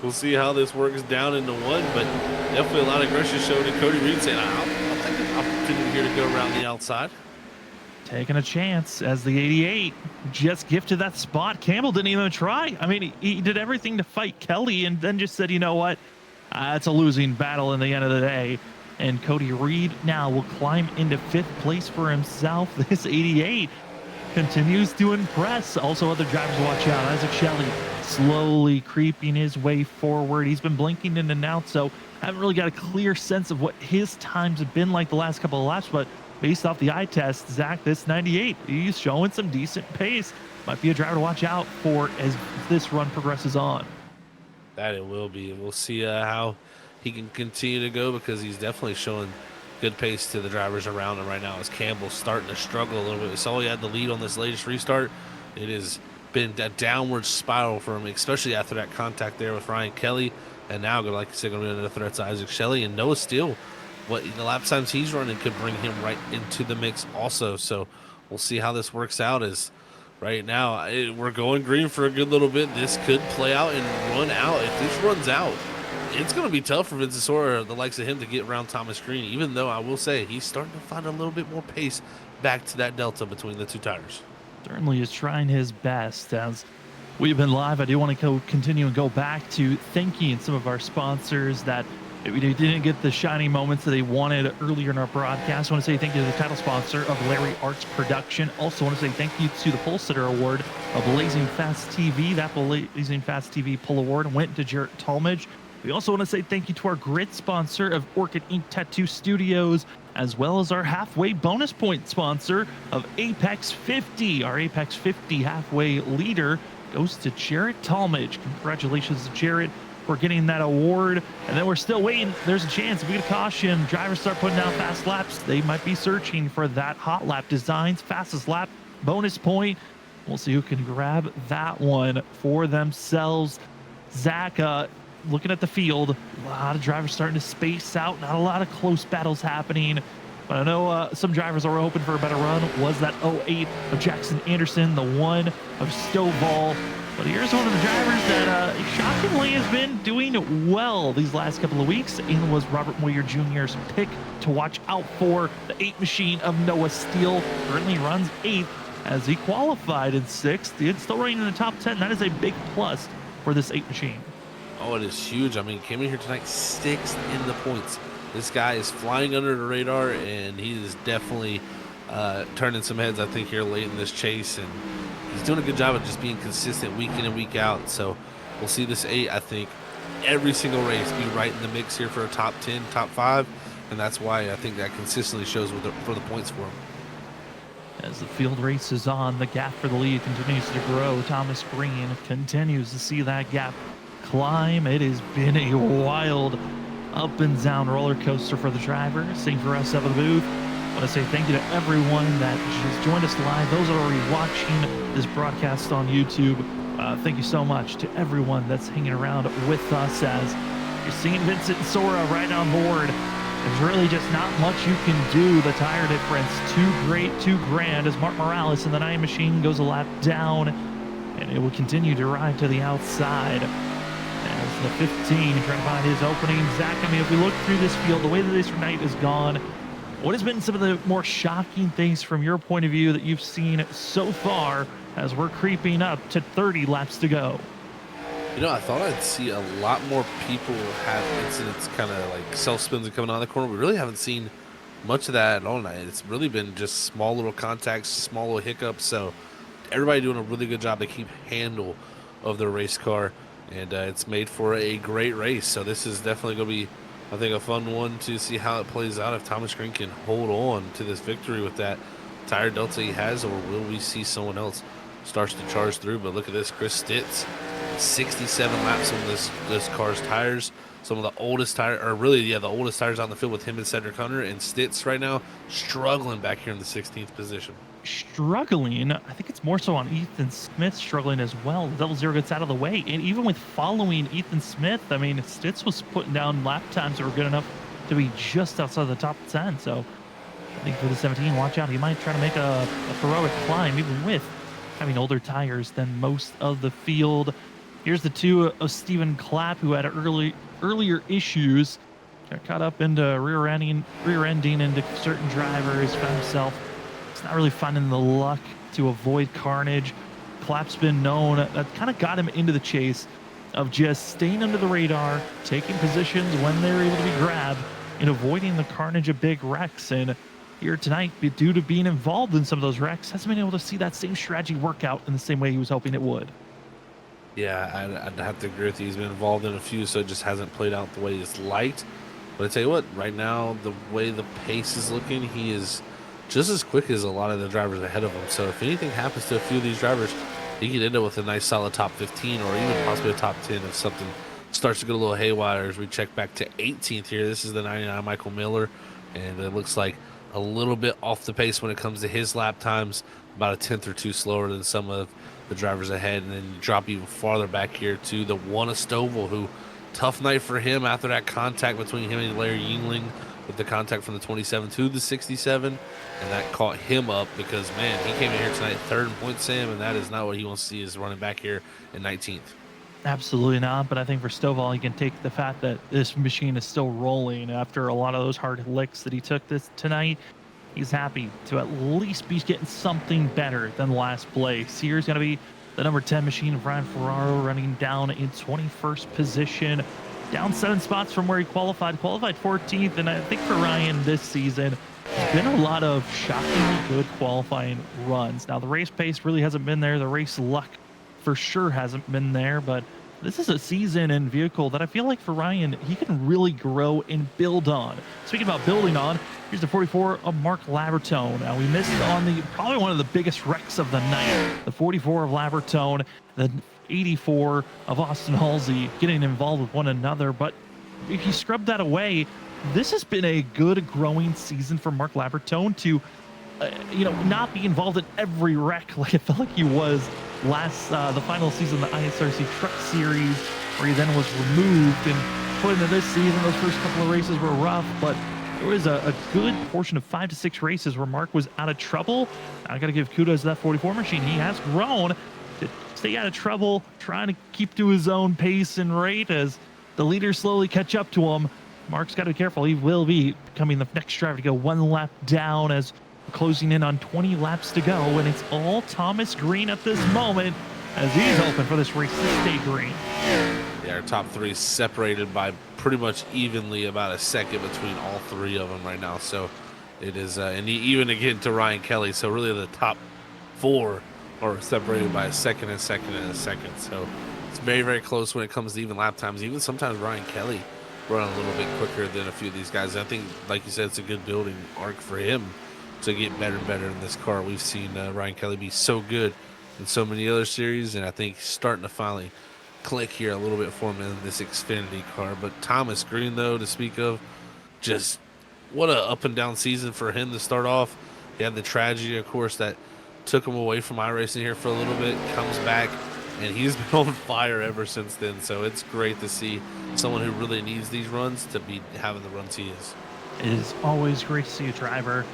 we'll see how this works down into 1, but definitely a lot of aggression showed to Cody Reed saying, I'll take an opportunity here to go around the outside. Taking a chance as the 88 just gifted that spot. Campbell didn't even try. I mean, he did everything to fight Kelly and then just said, you know what? It's a losing battle in the end of the day. And Cody Reed now will climb into 5th place for himself. This 88 continues to impress. Also, other drivers watch out. Isaac Shelley slowly creeping his way forward. He's been blinking in and out, so I haven't really got a clear sense of what his times have been like the last couple of laps, but based off the eye test, Zach, this 98, he's showing some decent pace. Might be a driver to watch out for as this run progresses on. That it will be. We'll see how he can continue to go, because he's definitely showing good pace to the drivers around him right now, as Campbell's starting to struggle a little bit. We saw he had the lead on this latest restart. It has been a downward spiral for him, especially after that contact there with Ryan Kelly. And now, like I said, going to be another threat to Isaac Shelley. And Noah Steele, what the lap times he's running could bring him right into the mix also. So we'll see how this works out. As right now, we're going green for a good little bit. This could play out and run out. If this runs out, it's going to be tough for Vincent Sora, the likes of him, to get around Thomas Green, even though I will say he's starting to find a little bit more pace back to that delta between the two tires. Certainly is trying his best. As we've been live, I do want to continue and go back to thanking some of our sponsors that we didn't get the shiny moments that they wanted earlier in our broadcast. I want to say thank you to the title sponsor of Larry Arts Production. Also want to say thank you to the Pole Sitter Award of Blazing Fast TV. That Blazing Fast TV Pole Award went to Jarrett Talmadge. We also want to say thank you to our grid sponsor of Orchid Ink Tattoo Studios, as well as our halfway bonus point sponsor of Apex 50. Our Apex 50 halfway leader goes to Jarrett Talmadge. Congratulations to Jarrett for getting that award. And then we're still waiting. There's a chance if we get a caution, drivers start putting down fast laps, they might be searching for that hot lap designs, fastest lap bonus point. We'll see who can grab that one for themselves. Zach, looking at the field, a lot of drivers starting to space out. Not a lot of close battles happening. But I know some drivers are hoping for a better run. Was that 08 of Jackson Anderson, the 1 of Stovall. But here's one of the drivers that shockingly has been doing well these last couple of weeks, and was Robert Moyer Jr.'s pick to watch out for. The 8 machine of Noah Steele currently runs 8th as he qualified in 6th. He's still running in the top 10. That is a big plus for this 8 machine. Oh, it is huge. I mean, came in here tonight 6th in the points. This guy is flying under the radar, and he is definitely turning some heads, I think, here late in this chase. And he's doing a good job of just being consistent week in and week out. So we'll see this 8, I think, every single race be right in the mix here for a top 10, top 5. And that's why I think that consistently shows for the points for him. As the field race is on, the gap for the lead continues to grow. Thomas Green continues to see that gap climb. It has been a wild up and down roller coaster for the driver. Same for us up in the booth. I want to say thank you to everyone that has joined us live. Those that are already watching this broadcast on YouTube, thank you so much to everyone that's hanging around with us. As you're seeing Vincent and Sora right on board, there's really just not much you can do. The tire difference, too great, too grand, as Mark Morales in the 9 machine goes a lap down, and it will continue to ride to the outside. As the 15 trying to find his opening. Zach, I mean, if we look through this field, the way that this night has gone, what has been some of the more shocking things from your point of view that you've seen so far as we're creeping up to 30 laps to go? You know, I thought I'd see a lot more people have incidents, kind of like self-spins and coming out of the corner. We really haven't seen much of that at all tonight. It's really been just small little contacts, small little hiccups. So everybody doing a really good job to keep handle of their race car. And it's made for a great race. So this is definitely going to be, I think, a fun one to see how it plays out. If Thomas Green can hold on to this victory with that tire delta he has, or will we see someone else starts to charge through? But look at this, Chris Stitz, 67 laps on this car's tires. Some of the oldest tires, or really, yeah, the oldest tires on the field with him and Cedric Hunter. And Stitz right now struggling back here in the 16th position. Struggling, I think it's more so on Ethan Smith struggling as well. The double zero gets out of the way, and even with following Ethan Smith, I mean, Stitz was putting down lap times that were good enough to be just outside the top 10. So I think for the 17, watch out, he might try to make a heroic climb, even with having older tires than most of the field. Here's the 2 of Stephen Clapp, who had earlier issues, got caught up into rear-ending into certain drivers, found himself not really finding the luck to avoid carnage. Clapp's been known, that kind of got him into the chase of just staying under the radar, taking positions when they're able to be grabbed, and avoiding the carnage of big wrecks. And here tonight, due to being involved in some of those wrecks, hasn't been able to see that same strategy work out in the same way he was hoping it would. Yeah, I'd have to agree with you. He's been involved in a few, so it just hasn't played out the way he's liked. But I tell you what, right now, the way the pace is looking, he is just as quick as a lot of the drivers ahead of him. So if anything happens to a few of these drivers, he could end up with a nice solid top 15 or even possibly a top 10 if something starts to get a little haywire. As we check back to 18th here, this is the 99 Michael Miller, and it looks like a little bit off the pace when it comes to his lap times, about a tenth or two slower than some of the drivers ahead. And then you drop even farther back here to the one of Stovall, who tough night for him after that contact between him and Larry Yingling, with the contact from the 27 to the 67, and that caught him up because, man, he came in here tonight third in point, Sam, and that is not what he wants to see is running back here in 19th. Absolutely not, but I think for Stovall, he can take the fact that this machine is still rolling after a lot of those hard licks that he took this tonight. He's happy to at least be getting something better than last place. Here's going to be the number 10 machine of Ryan Ferraro running down in 21st position, down 7 spots from where he qualified 14th. And I think for Ryan this season, there's been a lot of shockingly good qualifying runs. Now, the race pace really hasn't been there. The race luck for sure hasn't been there, but this is a season and vehicle that I feel like for Ryan, he can really grow and build on. Speaking about building on, here's the 44 of Mark Labertone. Now, we missed on the probably one of the biggest wrecks of the night, the 44 of Labertone, the 84 of Austin Halsey getting involved with one another. But if you scrub that away, this has been a good growing season for Mark Labertone to not be involved in every wreck like it felt like he was last the final season of the ISRC Truck Series, where he then was removed and put into this season. Those first couple of races were rough, but there was a good portion of 5 to 6 races where Mark was out of trouble. I got to give kudos to that 44 machine. He has grown to stay out of trouble, trying to keep to his own pace and rate as the leaders slowly catch up to him. Mark's got to be careful. He will be becoming the next driver to go one lap down as we're closing in on 20 laps to go, and it's all Thomas Green at this moment as he's hoping for this race to stay green. Yeah, our top 3 separated by pretty much evenly, about a second between all 3 of them right now. So it is, and even again to Ryan Kelly. So really the top 4 are separated by a second and second and a second. So it's very, very close when it comes to even lap times. Even sometimes Ryan Kelly running a little bit quicker than a few of these guys. I think, like you said, it's a good building arc for him to get better and better in this car. We've seen Ryan Kelly be so good in so many other series, and I think he's starting to finally click here a little bit for him in this Xfinity car. But Thomas Green, though, to speak of, just what a up and down season for him to start off. He had the tragedy, of course, that took him away from iRacing here for a little bit, comes back, and he's been on fire ever since then. So it's great to see someone who really needs these runs to be having the runs he is. It is always great to see a driver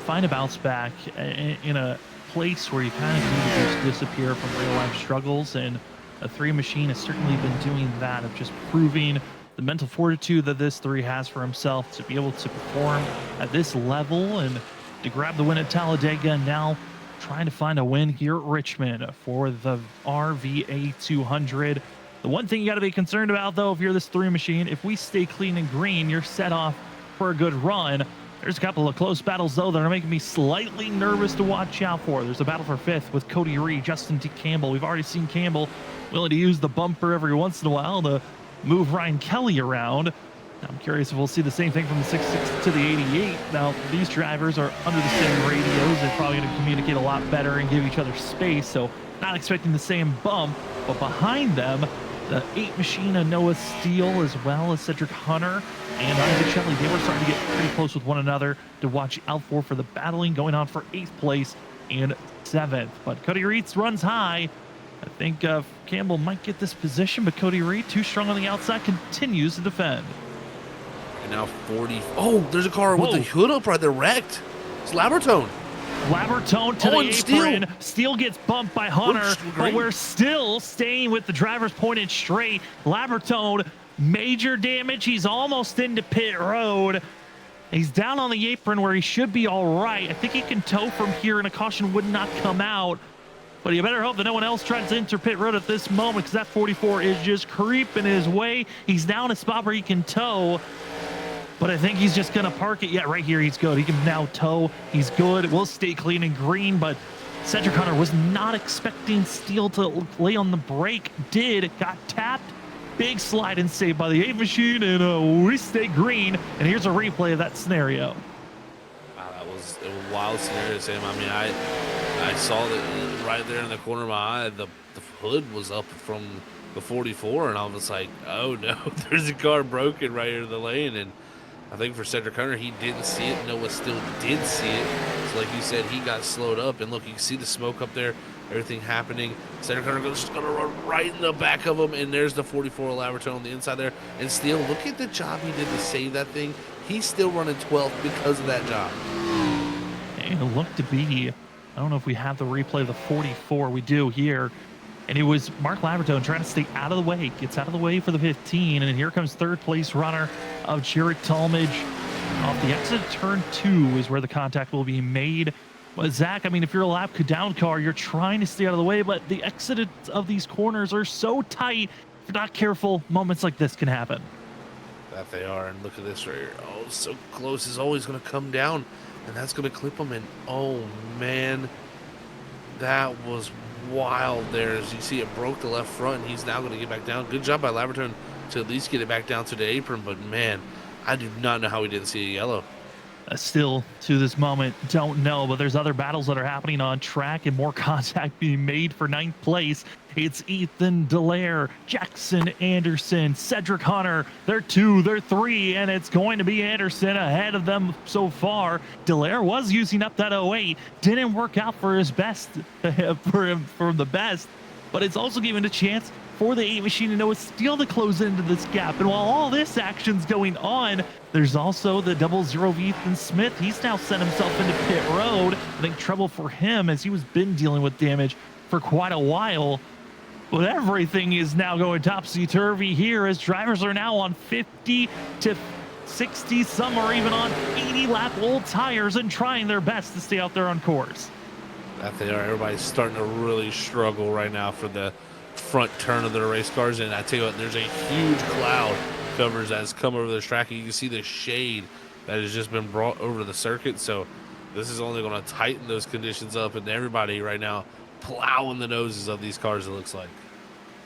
find a bounce back in a place where you kind of need to just disappear from real life struggles, and a 3 machine has certainly been doing that, of just proving the mental fortitude that this 3 has for himself to be able to perform at this level and to grab the win at Talladega, and now trying to find a win here at Richmond for the RVA 200. The one thing you got to be concerned about, though, if you're this 3 machine, if we stay clean and green, you're set off for a good run. There's a couple of close battles, though, that are making me slightly nervous to watch out for. There's a battle for 5th with Cody Reed, Justin T. Campbell. We've already seen Campbell willing to use the bumper every once in a while to move Ryan Kelly around. I'm curious if we'll see the same thing from the 66 to the 88. Now, these drivers are under the same radios. They're probably going to communicate a lot better and give each other space, so not expecting the same bump. But behind them, the 8 machine of Noah Steele, as well as Cedric Hunter and Ryan Vicelli, they were starting to get pretty close with one another to watch out for the battling going on for 8th place and 7th. But Cody Reed runs high. I think Campbell might get this position, but Cody Reed, too strong on the outside, continues to defend. And now 40. Oh, there's a car with the hood up right there, wrecked. It's Labertone. Labertone to the apron. Steele gets bumped by Hunter, but we're still staying with the drivers pointed straight. Labertone, major damage. He's almost into pit road. He's down on the apron where he should be all right. I think he can tow from here, and a caution would not come out. But you better hope that no one else tries to enter pit road at this moment, because that 44 is just creeping his way. He's now in a spot where he can tow, but I think he's just going to park it. Yeah, right here, he's good. He can now tow. He's good. We'll stay clean and green, but Cedric Hunter was not expecting Steele to lay on the brake. Got tapped. Big slide and save by the 8 machine, and we stay green. And here's a replay of that scenario. Wow, that was a wild scenario, Sam. I mean, I saw that right there in the corner of my eye. The hood was up from the 44, and I was like, oh no, there's a car broken right here in the lane. And I think for Cedric Hunter, he didn't see it. Noah still did see it. So like you said, he got slowed up. And look, you can see the smoke up there, everything happening. Cedric Hunter just going to run right in the back of him. And there's the 44 Laboratory on the inside there. And Steele, look at the job he did to save that thing. He's still running 12th because of that job. And it looked to be, I don't know if we have the replay of the 44. We do here. And it was Mark Lavertone trying to stay out of the way. Gets out of the way for the 15. And here comes third place runner of Jared Talmadge. Off the exit of turn 2 is where the contact will be made. But Zach, I mean, if you're a lap down car, you're trying to stay out of the way, but the exit of these corners are so tight. If you're not careful, moments like this can happen. That they are. And look at this right here. Oh, so close. Is always going to come down. And that's going to clip him. And oh, man. That was wild there. As you see, it broke the left front, and he's now going to get back down. Good job by Laverton to at least get it back down to the apron, but man, I do not know how he didn't see a yellow. Still to this moment, don't know, but there's other battles that are happening on track and more contact being made for 9th place. It's Ethan Dallaire, Jackson Anderson, Cedric Hunter. They're 2, they're 3, and it's going to be Anderson ahead of them so far. Dallaire was using up that 08. Didn't work out for his best, for the best, but it's also given a chance for the 8 machine to Noah Steele to close into this gap. And while all this action's going on, there's also the 00 of Ethan Smith. He's now sent himself into pit road. I think trouble for him as he was been dealing with damage for quite a while. But everything is now going topsy-turvy here as drivers are now on 50 to 60. Some are even on 80-lap old tires and trying their best to stay out there on course. That they are. Everybody's starting to really struggle right now for the front turn of their race cars. And I tell you what, there's a huge cloud covers that has come over this track. And you can see the shade that has just been brought over the circuit. So this is only going to tighten those conditions up. And everybody right now plowing the noses of these cars, it looks like.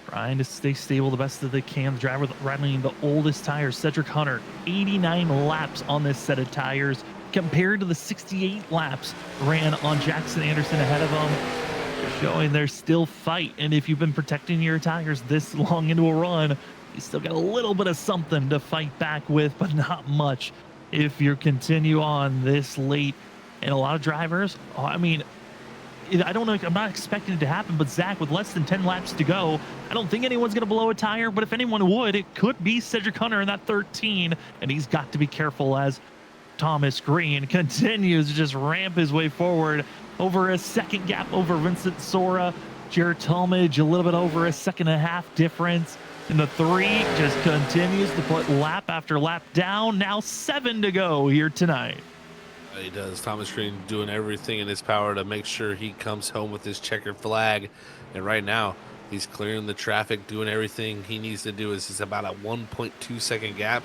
Trying to stay stable the best that they can. The driver riding the oldest tires, Cedric Hunter, 89 laps on this set of tires compared to the 68 laps ran on Jackson Anderson ahead of him, showing there's still fight. And if you've been protecting your tires this long into a run, you still got a little bit of something to fight back with, but not much if you continue on this late. And a lot of drivers, I mean, I don't know, I'm not expecting it to happen, but Zach, with less than 10 laps to go, I don't think anyone's going to blow a tire, but if anyone would, it could be Cedric Hunter in that 13, and he's got to be careful as Thomas Green continues to just ramp his way forward over a second gap over Vincent Sora. Jared Talmadge, a little bit over a second and a half difference. And the 3 just continues to put lap after lap down. Now 7 to go here tonight. He does. Thomas Green doing everything in his power to make sure he comes home with his checkered flag. And right now, he's clearing the traffic, doing everything he needs to do. It's about a 1.2 second gap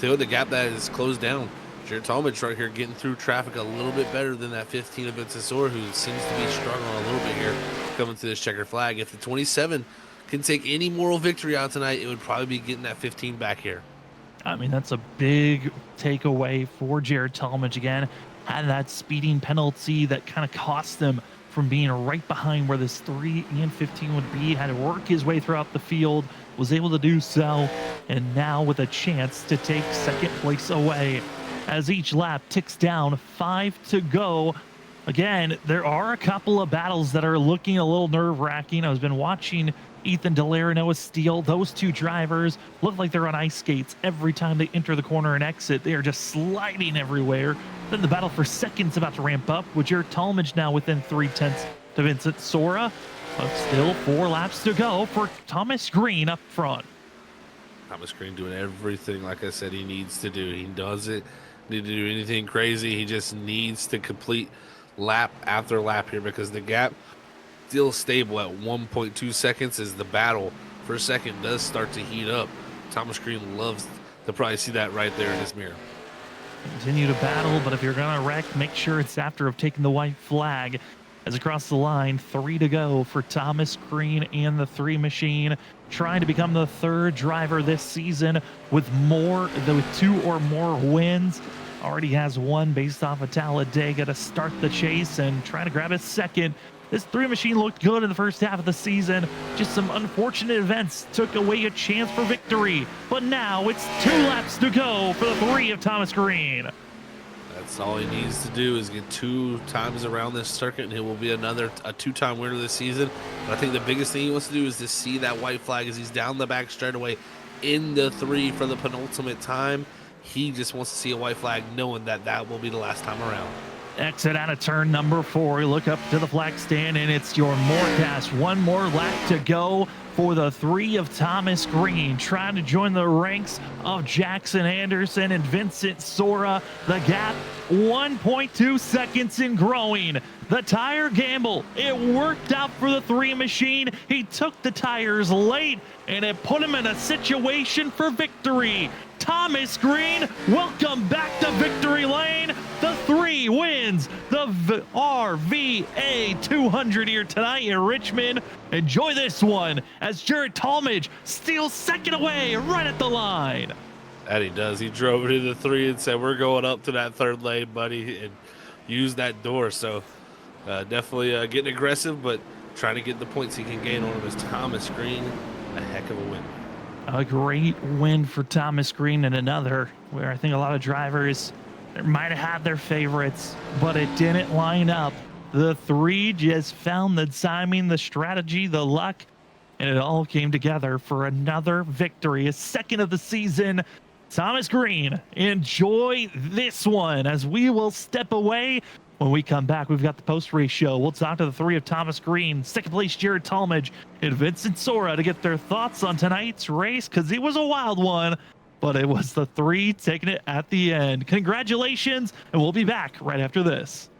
to the gap that is closed down. Jared Talmadge right here getting through traffic a little bit better than that 15 of Vincent Sora, who seems to be struggling a little bit here coming to this checkered flag. If the 27 can take any moral victory out tonight, it would probably be getting that 15 back here. I mean, that's a big takeaway for Jared Talmadge again. Had that speeding penalty that kind of cost him from being right behind where this 3 and 15 would be. Had to work his way throughout the field, was able to do so, and now with a chance to take second place away. As each lap ticks down, 5 to go. Again, there are a couple of battles that are looking a little nerve-wracking. I've been watching Ethan Dallaire and Noah Steele. Those 2 drivers look like they're on ice skates every time they enter the corner and exit. They are just sliding everywhere. Then the battle for second's about to ramp up, with Jared Talmadge now within 3/10 to Vincent Sora. But still 4 laps to go for Thomas Green up front. Thomas Green doing everything, like I said, he needs to do. He doesn't need to do anything crazy. He just needs to complete lap after lap here, because the gap still stable at 1.2 seconds as the battle for a second does start to heat up. Thomas Green loves to probably see that right there in his mirror. Continue to battle, but if you're going to wreck, make sure it's after of taking the white flag. As across the line, 3 to go for Thomas Green and the 3 machine, trying to become the 3rd driver this season with 2 or more wins. Already has 1 based off of Talladega to start the chase and trying to grab his 2nd. This 3 machine looked good in the first half of the season. Just some unfortunate events took away a chance for victory. But now it's 2 laps to go for the 3 of Thomas Green. That's all he needs to do is get 2 times around this circuit, and he will be a 2-time winner this season. But I think the biggest thing he wants to do is to see that white flag as he's down the back straightaway in the 3 for the penultimate time. He just wants to see a white flag, knowing that that will be the last time around. Exit out of turn number 4. You look up to the flag stand, and it's your Morecast. 1 more lap to go for the 3 of Thomas Green, trying to join the ranks of Jackson Anderson and Vincent Sora. The gap 1.2 seconds and growing. The tire gamble, it worked out for the 3 machine. He took the tires late, and it put him in a situation for victory. Thomas Green, welcome back to victory lane. The 3 wins the RVA 200 here tonight in Richmond. Enjoy this one as Jared Talmadge steals 2nd away right at the line. That he does. He drove it in the 3 and said, we're going up to that 3rd lane, buddy, and use that door. So definitely getting aggressive, but trying to get the points he can gain on him as Thomas Green. A heck of a win. A great win for Thomas Green, and another where I think a lot of drivers might have had their favorites, but it didn't line up. The 3 just found the timing, the strategy, the luck, and it all came together for another victory, a 2nd of the season. Thomas Green, enjoy this one as we will step away. When we come back, we've got the post-race show. We'll talk to the 3 of Thomas Green, 2nd place Jared Talmadge, and Vincent Sora to get their thoughts on tonight's race, because it was a wild one, but it was the 3 taking it at the end. Congratulations, and we'll be back right after this.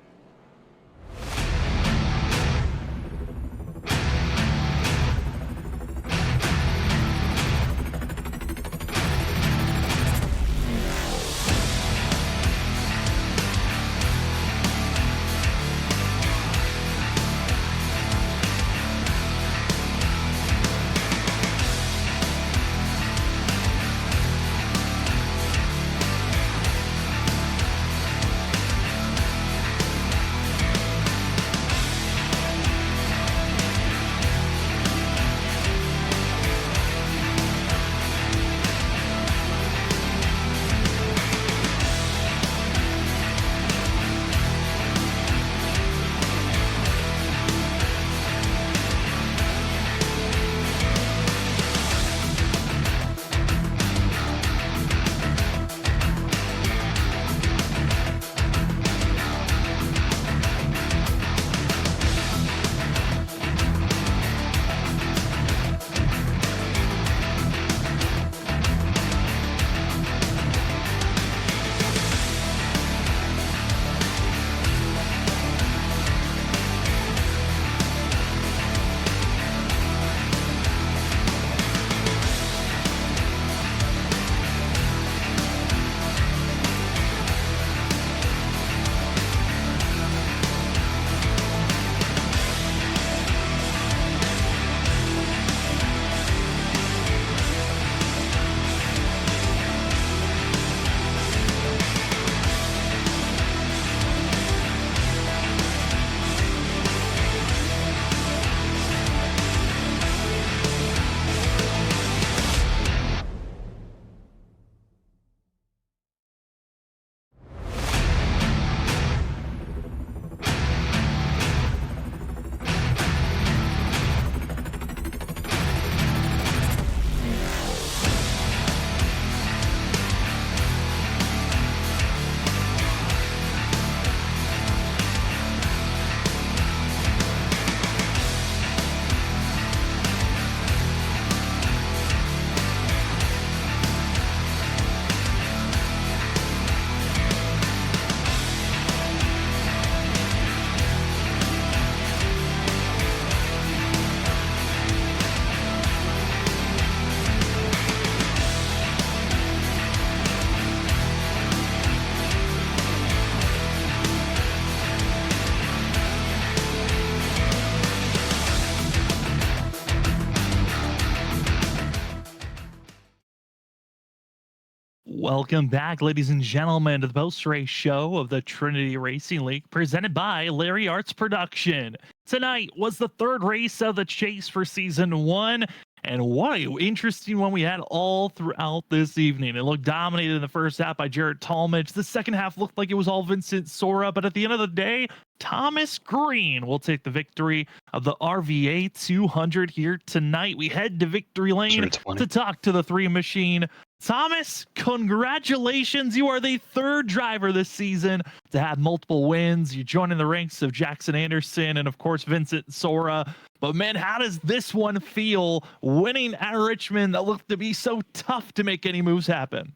Welcome back, ladies and gentlemen, to the post-race show of the Trinity Racing League, presented by Larry Arts Production. Tonight was the third race of the chase for season one, and what an interesting one we had all throughout this evening. It looked dominated in the first half by Jarrett Talmadge. The second half looked like it was all Vincent Sora, but at the end of the day, Thomas Green will take the victory of the RVA 200 here tonight. We head to Victory Lane to talk to the three machine. Thomas, congratulations. You are the third driver this season to have multiple wins. You join in the ranks of Jackson Anderson and, of course, Vincent Sora. But, man, how does this one feel, winning at Richmond that looked to be so tough to make any moves happen?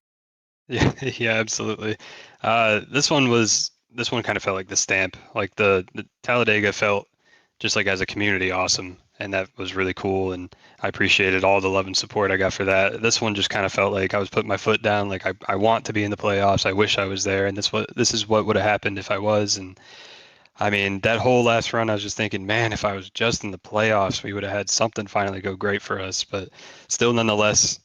Yeah, yeah, absolutely. This one kind of felt like the stamp. Like the Talladega felt just like as a community awesome, and that was really cool. And I appreciated all the love and support I got for that. This one just kind of felt like I was putting my foot down. Like I want to be in the playoffs. I wish I was there, and this is what would have happened if I was. And I mean, that whole last run, I was just thinking, man, if I was just in the playoffs, we would have had something finally go great for us. But still, nonetheless,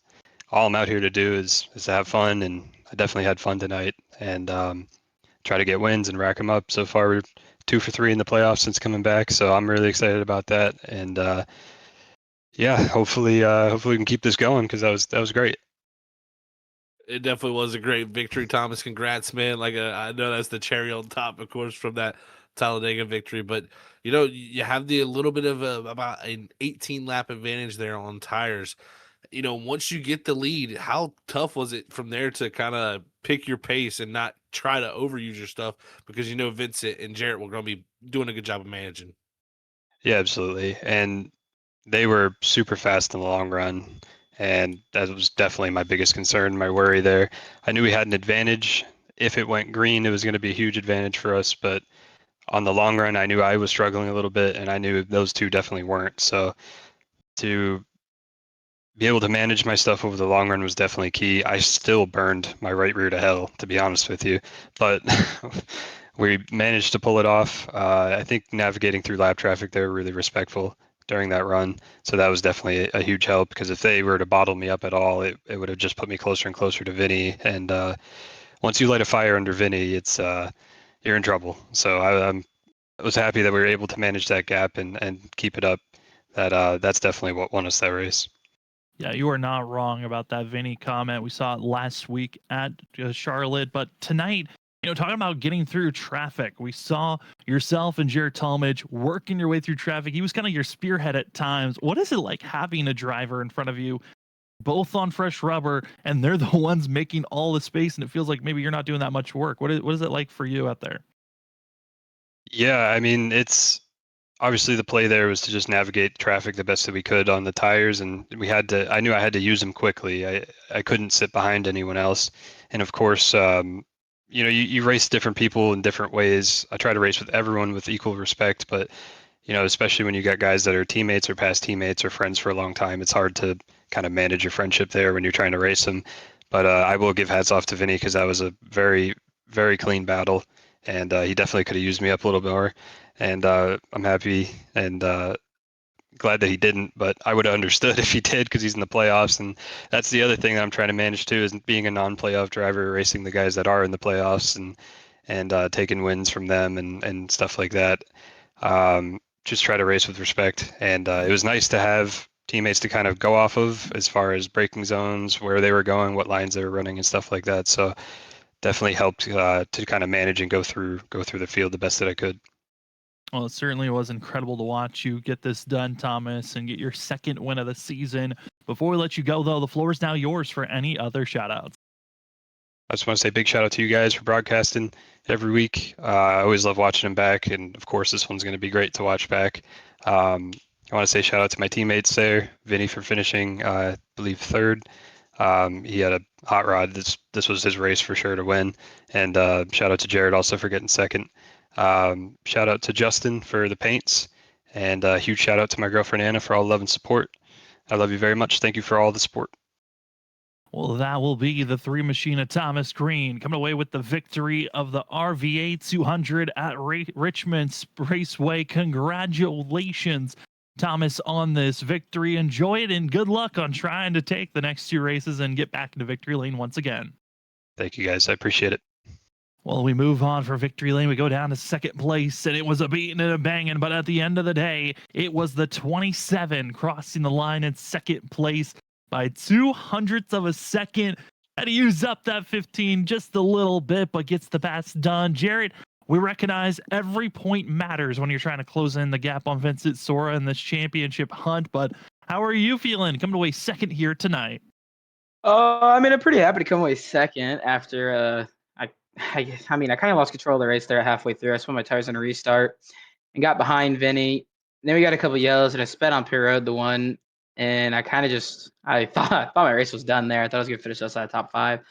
all I'm out here to do is to have fun, and I definitely had fun tonight, and try to get wins and rack them up. So far, we're 2 for 3 in the playoffs since coming back, so I'm really excited about that. And yeah, hopefully we can keep this going because that was great. It definitely was a great victory, Thomas. Congrats, man. Like I know that's the cherry on top, of course, from that Talladega victory. But you have the little bit of about an 18 lap advantage there on tires. Once you get the lead, how tough was it from there to kind of pick your pace and not try to overuse your stuff because Vincent and Jarrett were going to be doing a good job of managing. Yeah, absolutely. And they were super fast in the long run, and that was definitely my biggest concern, my worry there. I knew we had an advantage. If it went green, it was going to be a huge advantage for us, but on the long run, I knew I was struggling a little bit, and I knew those two definitely weren't. So to be able to manage my stuff over the long run was definitely key. I still burned my right rear to hell, to be honest with you, but we managed to pull it off. I think navigating through lap traffic, they were really respectful during that run, so that was definitely a huge help, because if they were to bottle me up at all, it would have just put me closer and closer to Vinny. And once you light a fire under Vinny, it's you're in trouble. So I was happy that we were able to manage that gap and keep it up. That's definitely what won us that race. Yeah, you are not wrong about that Vinny comment. We saw it last week at Charlotte, but tonight, talking about getting through traffic, we saw yourself and Jared Talmadge working your way through traffic. He was kind of your spearhead at times. What is it like having a driver in front of you, both on fresh rubber, and they're the ones making all the space, and it feels like maybe you're not doing that much work? What is it like for you out there? Yeah, I mean, it's obviously the play there was to just navigate traffic the best that we could on the tires, and I knew I had to use them quickly. I couldn't sit behind anyone else. And of course, you race different people in different ways. I try to race with everyone with equal respect, but especially when you got guys that are teammates or past teammates or friends for a long time, it's hard to kind of manage your friendship there when you're trying to race them. But I will give hats off to Vinny, because that was a very, very clean battle, and he definitely could have used me up a little more. And I'm happy and glad that he didn't, but I would have understood if he did, because he's in the playoffs. And that's the other thing that I'm trying to manage too, is being a non-playoff driver, racing the guys that are in the playoffs, and taking wins from them and stuff like that. Just try to race with respect. And it was nice to have teammates to kind of go off of as far as braking zones, where they were going, what lines they were running, and stuff like that. So definitely helped to kind of manage and go through the field the best that I could. Well, it certainly was incredible to watch you get this done, Thomas, and get your second win of the season. Before we let you go, though, the floor is now yours for any other shout outs. I just want to say big shout out to you guys for broadcasting every week. I always love watching them back, and of course, this one's going to be great to watch back. I want to say shout out to my teammates there, Vinny for finishing, I believe, third. He had a hot rod. This was his race for sure to win. And shout out to Jared also for getting second. Shout out to Justin for the paints, and a huge shout out to my girlfriend Anna for all the love and support. I love you very much. Thank you for all the support. Well, that will be the three machine of Thomas Green coming away with the victory of the RVA 200 at Richmond Raceway. Congratulations, Thomas, on this victory. Enjoy it, and good luck on trying to take the next two races and get back into victory lane once again. Thank you guys. I appreciate it. Well, we move on for victory lane. We go down to second place, and it was a beating and a banging. But at the end of the day, it was the 27 crossing the line in second place by 200ths of a second. Had to use up that 15 just a little bit, but gets the pass done. Jarrett, we recognize every point matters when you're trying to close in the gap on Vincent Sora in this championship hunt. But how are you feeling coming away second here tonight? I mean, I'm pretty happy to come away second after I mean, I kind of lost control of the race there halfway through. I spun my tires on a restart and got behind Vinny. And then we got a couple yellows, and I sped on pit road the one, and I kind of I thought my race was done there. I thought I was gonna finish outside the top 5,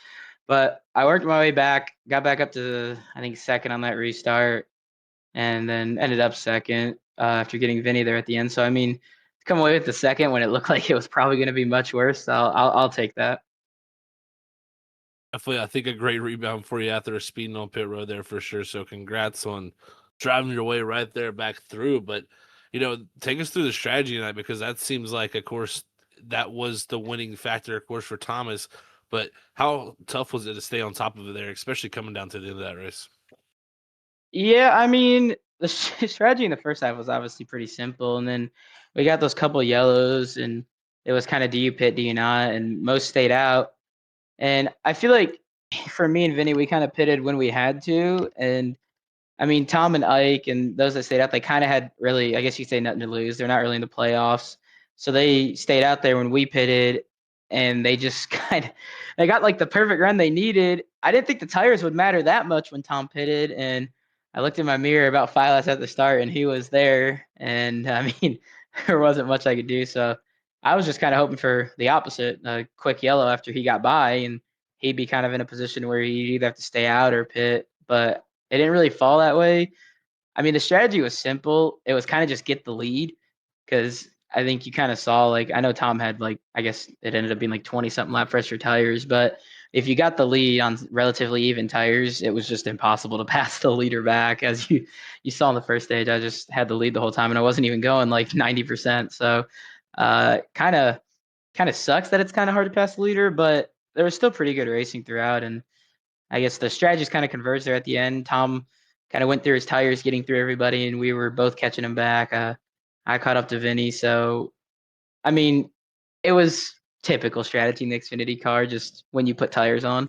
but I worked my way back, got back up to I think second on that restart, and then ended up second after getting Vinny there at the end. So I mean, to come away with the second when it looked like it was probably gonna be much worse, I'll take that. Definitely, I think a great rebound for you after speeding on pit road there for sure. So congrats on driving your way right there back through. But, take us through the strategy tonight, because that seems like, of course, that was the winning factor, of course, for Thomas. But how tough was it to stay on top of it there, especially coming down to the end of that race? Yeah, I mean, the strategy in the first half was obviously pretty simple, and then we got those couple yellows, and it was kind of do you pit, do you not, and most stayed out. And I feel like for me and Vinny, we kind of pitted when we had to. And I mean, Tom and Ike and those that stayed out, they kind of had really, I guess you could say, nothing to lose. They're not really in the playoffs. So they stayed out there when we pitted, and they just they got like the perfect run they needed. I didn't think the tires would matter that much when Tom pitted. And I looked in my mirror about 5 laps at the start, and he was there. And I mean, there wasn't much I could do. So I was just kind of hoping for the opposite, a quick yellow after he got by, and he'd be kind of in a position where he'd either have to stay out or pit. But it didn't really fall that way. I mean, the strategy was simple. It was kind of just get the lead, because I think you kind of saw, like, I know Tom had, like, I guess it ended up being like 20 something lap pressure tires, but if you got the lead on relatively even tires, it was just impossible to pass the leader back. As you saw in the first stage, I just had the lead the whole time, and I wasn't even going like 90%. So kind of sucks that it's kind of hard to pass the leader, but there was still pretty good racing throughout. And I guess the strategies kind of converged there at the end. Tom kind of went through his tires, getting through everybody, and we were both catching him back. I caught up to Vinny. So, I mean, it was typical strategy in the Xfinity car, just when you put tires on.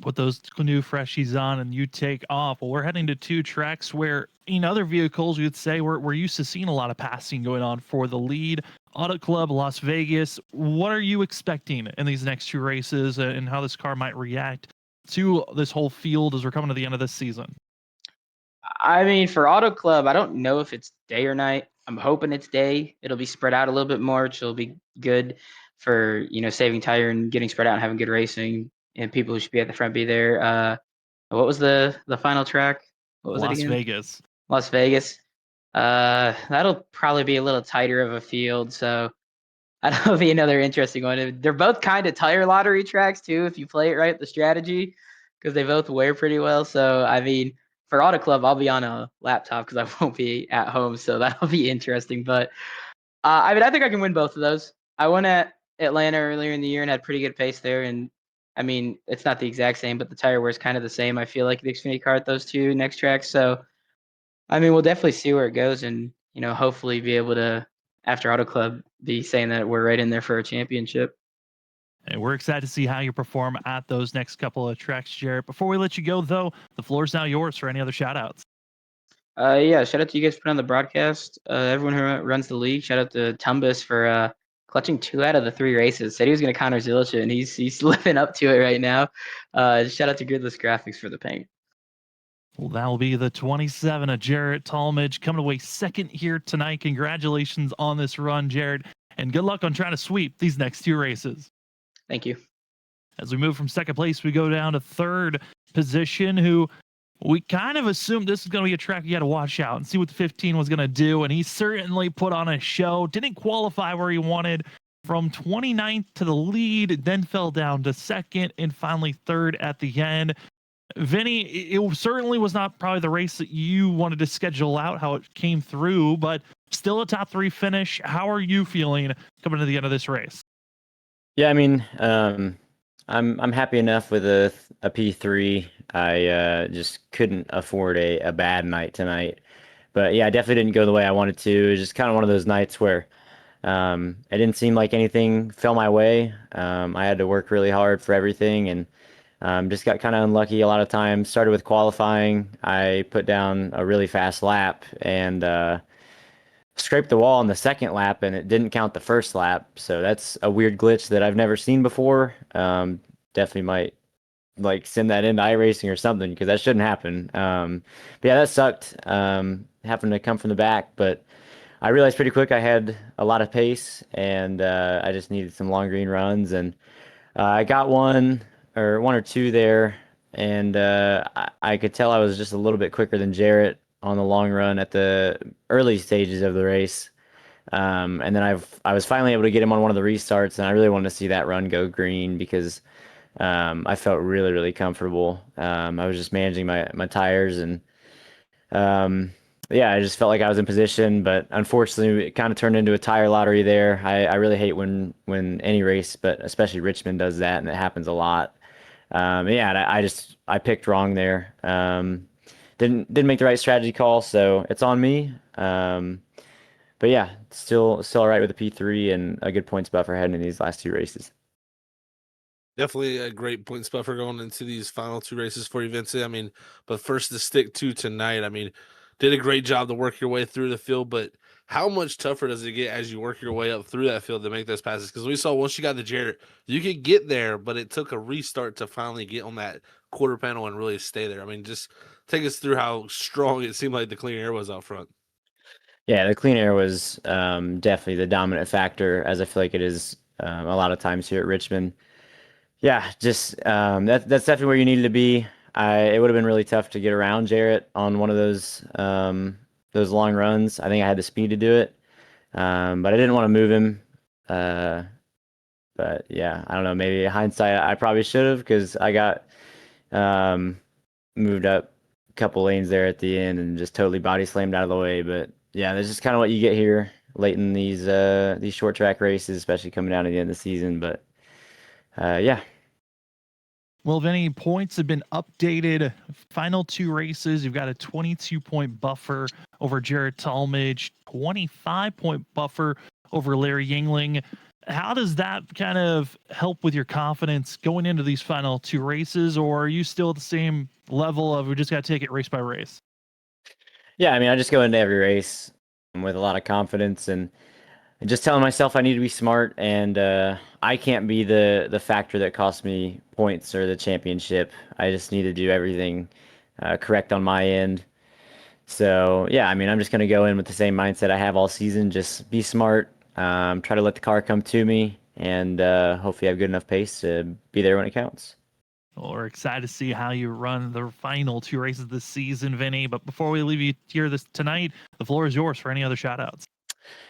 Put those new freshies on and you take off. Well, we're heading to 2 tracks where in other vehicles you'd say we're used to seeing a lot of passing going on for the lead. Auto Club Las Vegas. What are you expecting in these next 2 races, and how this car might react to this whole field as we're coming to the end of this season? I mean, for Auto Club, I don't know if it's day or night. I'm hoping it's day. It'll be spread out a little bit more, which will be good for, saving tire and getting spread out and having good racing. And people who should be at the front be there. What was the final track? What was it Las again? Vegas. Las Vegas. That'll probably be a little tighter of a field, so that'll be another interesting one. They're both kind of tire lottery tracks too, if you play it right, the strategy, because they both wear pretty well. So I mean, for Auto Club, I'll be on a laptop because I won't be at home, so that'll be interesting. But I mean, I think I can win both of those. I won at Atlanta earlier in the year and had pretty good pace there. And I mean, it's not the exact same, but the tire wear is kind of the same. I feel like the Xfinity car at those 2 next tracks. So I mean, we'll definitely see where it goes, and hopefully be able to, after Auto Club, be saying that we're right in there for a championship. And we're excited to see how you perform at those next couple of tracks, Jarrett. Before we let you go, though, the floor is now yours for any other shout outs. Yeah, shout out to you guys for putting on the broadcast. Everyone who runs the league. Shout out to Tumbus for clutching 2 out of the 3 races. Said he was going to counter Zilicha, and he's living up to it right now. Shout out to Gridless Graphics for the paint. Well, that will be the 27 of Jarrett Talmadge coming away second here tonight. Congratulations on this run, Jarrett, and good luck on trying to sweep these next 2 races. Thank you. As we move from second place, we go down to third position, who we kind of assumed this is going to be a track you got to watch out and see what the 15 was going to do, and he certainly put on a show. Didn't qualify where he wanted, from 29th to the lead, then fell down to second, and finally third at the end. Vinny, it certainly was not probably the race that you wanted to schedule out, how it came through, but still a top 3 finish. How are you feeling coming to the end of this race? Yeah, I mean, I'm happy enough with a P3. I just couldn't afford a bad night tonight. But yeah, I definitely didn't go the way I wanted to. It was just kind of one of those nights where it didn't seem like anything fell my way. I had to work really hard for everything and just got kind of unlucky a lot of times. Started with qualifying. I put down a really fast lap and scraped the wall on the second lap, and it didn't count the first lap. So that's a weird glitch that I've never seen before. Definitely might like send that into iRacing or something because that shouldn't happen. But yeah, that sucked. Having to come from the back, but I realized pretty quick I had a lot of pace, and I just needed some long green runs, and I got one or two there, and I could tell I was just a little bit quicker than Jarrett on the long run at the early stages of the race. And then I was finally able to get him on one of the restarts, and I really wanted to see that run go green because I felt really, really comfortable. I was just managing my tires and yeah, I just felt like I was in position, but unfortunately, it kind of turned into a tire lottery there. I really hate when any race, but especially Richmond does that, and it happens a lot. Yeah, and I picked wrong there. Didn't make the right strategy call, so it's on me. But yeah, still all right with the P3 and a good points buffer heading in these last two races. Definitely a great points buffer going into these final two races for you, Vincent. I mean, but first to stick to tonight, I mean, did a great job to work your way through the field, but how much tougher does it get as you work your way up through that field to make those passes? Because we saw once you got the Jarrett, you could get there, but it took a restart to finally get on that quarter panel and really stay there. I mean, just take us through how strong it seemed like the clean air was out front. Yeah, the clean air was definitely the dominant factor, as I feel like it is a lot of times here at Richmond. Yeah, just that's definitely where you needed to be. It would have been really tough to get around Jarrett on one of those long runs. I think I had the speed to do it, but I didn't want to move him. Uh, but yeah, I don't know. Maybe in hindsight, I probably should have because I got um, moved up a couple lanes there at the end and just totally body slammed out of the way. But yeah, that's just kind of what you get here late in these short track races, especially coming down to the end of the season. But yeah. Well, if any points have been updated, final two races, you've got a 22-point buffer over Jared Talmadge, 25-point buffer over Larry Yingling. How does that kind of help with your confidence going into these final two races, or are you still at the same level of we just got to take it race by race? Yeah, I mean, I just go into every race with a lot of confidence and just telling myself I need to be smart and I can't be the factor that costs me points or the championship. I just need to do everything correct on my end. So yeah, I mean, I'm just gonna go in with the same mindset I have all season. Just be smart, try to let the car come to me, and hopefully have good enough pace to be there when it counts. Well, we're excited to see how you run the final two races this season, Vinny. But before we leave you here this tonight, the floor is yours for any other shout outs.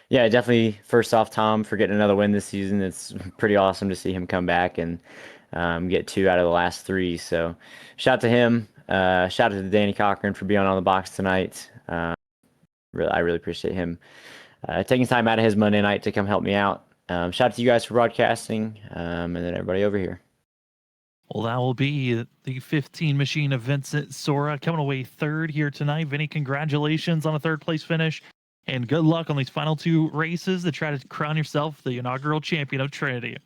Yeah, definitely. First off, Tom for getting another win this season. It's pretty awesome to see him come back and get two out of the last three. So, shout out to him. Shout out to Danny Cochran for being on the box tonight. I really appreciate him taking time out of his Monday night to come help me out. Shout out to you guys for broadcasting, and then everybody over here. Well, that will be the 15 machine of Vincent Sora coming away third here tonight. Vinny, congratulations on a third place finish. And good luck on these final two races to try to crown yourself the inaugural champion of Trinity.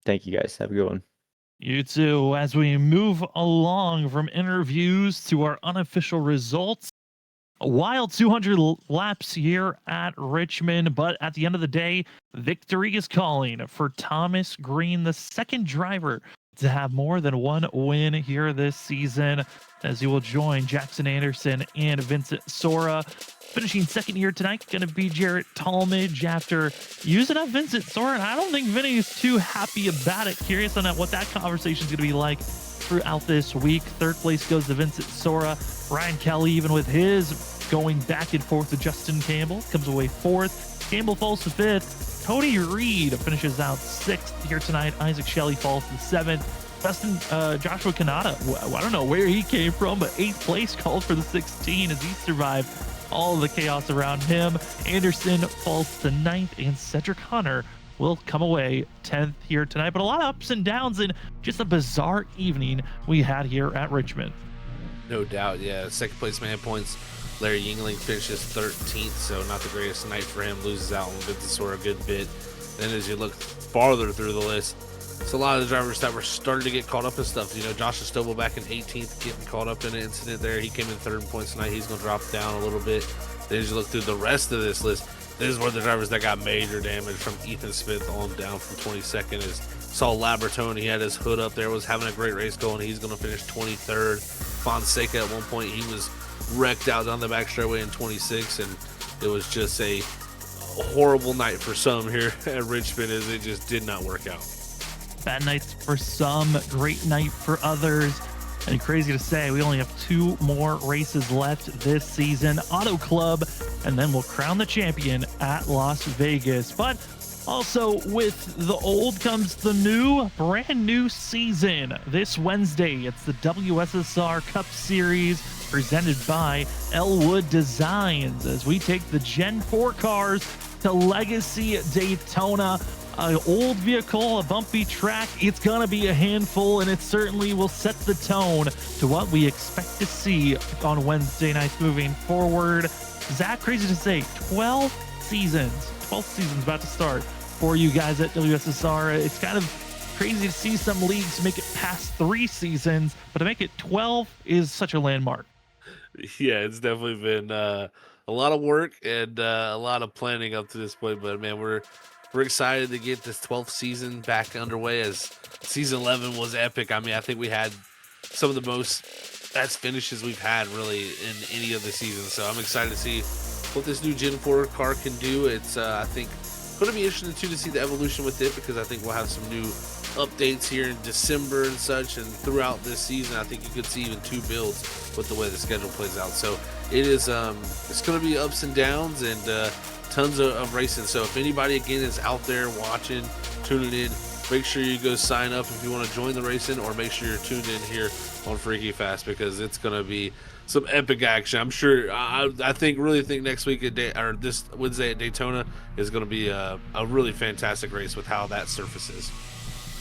Thank you guys. Have a good one. You too. As we move along from interviews to our unofficial results, a wild 200 laps here at Richmond, but at the end of the day, victory is calling for Thomas Green, the second driver to have more than one win here this season, as he will join Jackson Anderson and Vincent Sora. Finishing second here tonight, going to be Jarrett Talmadge after using up Vincent Sora, and I don't think Vinny is too happy about it. Curious on what that conversation is going to be like throughout this week. Third place goes to Vincent Sora. Ryan Kelly, even with his going back and forth with Justin Campbell, comes away fourth. Campbell falls to fifth. Cody Reed finishes out sixth here tonight. Isaac Shelley falls to seventh. Joshua Kanata, I don't know where he came from, but eighth place called for the 16 as he survived all of the chaos around him. Anderson falls to ninth, and Cedric Hunter will come away 10th here tonight. But a lot of ups and downs and just a bizarre evening we had here at Richmond. No doubt, yeah. Second place man points. Larry Yingling finishes 13th, so not the greatest night for him. Loses out on Vincenzola a good bit. Then as you look farther through the list, it's a lot of the drivers that were starting to get caught up in stuff. You know, Josh Estobel back in 18th, getting caught up in an incident there. He came in third in points tonight. He's going to drop down a little bit. Then as you look through the rest of this list, this is where the drivers that got major damage, from Ethan Smith on down from 22nd. Is Saul Labertone, he had his hood up there, was having a great race going. He's going to finish 23rd. Fonseca at one point, he was wrecked out down the back straightaway in 26, and it was just a horrible night for some here at Richmond, as it just did not work out. Bad nights for some, great night for others. And crazy to say, we only have 2 more races left this season. Auto Club, and then we'll crown the champion at Las Vegas. But also, with the old comes the new, brand new season. This Wednesday, it's the WSSR Cup Series presented by Elwood Designs, as we take the Gen 4 cars to Legacy Daytona. An old vehicle, a bumpy track. It's gonna be a handful, and it certainly will set the tone to what we expect to see on Wednesday nights moving forward. Zach, crazy to say, 12 seasons. 12th season's about to start for you guys at WSSR. It's kind of crazy to see some leagues make it past 3 seasons, but to make it 12 is such a landmark. Yeah, it's definitely been a lot of work and a lot of planning up to this point. But man, we're excited to get this 12th season back underway, as season 11 was epic. I mean, I think we had some of the best finishes we've had really in any of the seasons. So I'm excited to see what this new Gen 4 car can do. It's I think going to be interesting too to see the evolution with it, because I think we'll have some new updates here in December and such, and throughout this season I think you could see even 2 builds with the way the schedule plays out. So it is it's going to be ups and downs, and tons of racing. So if anybody again is out there watching, tuning in, make sure you go sign up if you want to join the racing, or make sure you're tuned in here on Freaky Fast, because it's going to be some epic action. I'm sure. I really think next week or this Wednesday at Daytona is going to be a really fantastic race with how that surface is.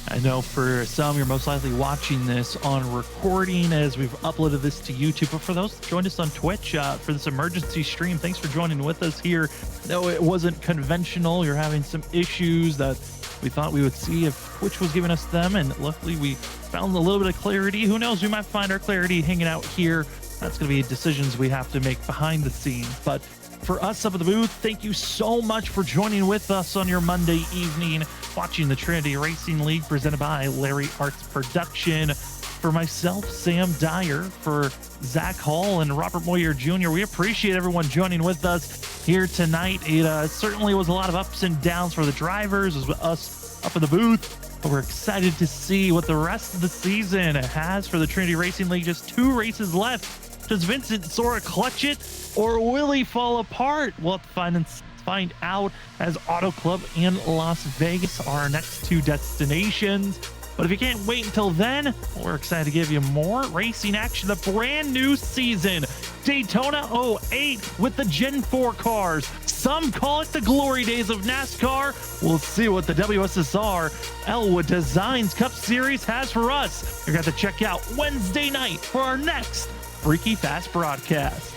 I know for some, you're most likely watching this on recording as we've uploaded this to YouTube. But for those that joined us on Twitch for this emergency stream, thanks for joining with us here. No, it wasn't conventional. You're having some issues that we thought we would see if Twitch was giving us them, and luckily we found a little bit of clarity. Who knows, we might find our clarity hanging out here. That's going to be decisions we have to make behind the scenes. But for us up at the booth, thank you so much for joining with us on your Monday evening, watching the Trinity Racing League presented by Larry Arts Production. For myself, Sam Dyer, for Zach Hall and Robert Moyer Jr., we appreciate everyone joining with us here tonight. It certainly was a lot of ups and downs for the drivers, as well as us up in the booth. But we're excited to see what the rest of the season has for the Trinity Racing League. Just 2 races left. Does Vincenzola clutch it, or will he fall apart? We'll have to find out, as Auto Club and Las Vegas are our next 2 destinations. But if you can't wait until then, we're excited to give you more racing action. The brand new season, Daytona 08 with the Gen 4 cars. Some call it the glory days of NASCAR. We'll see what the WSSR Elwood Designs Cup Series has for us. You're going to have to check out Wednesday night for our next Freaky Fast broadcast.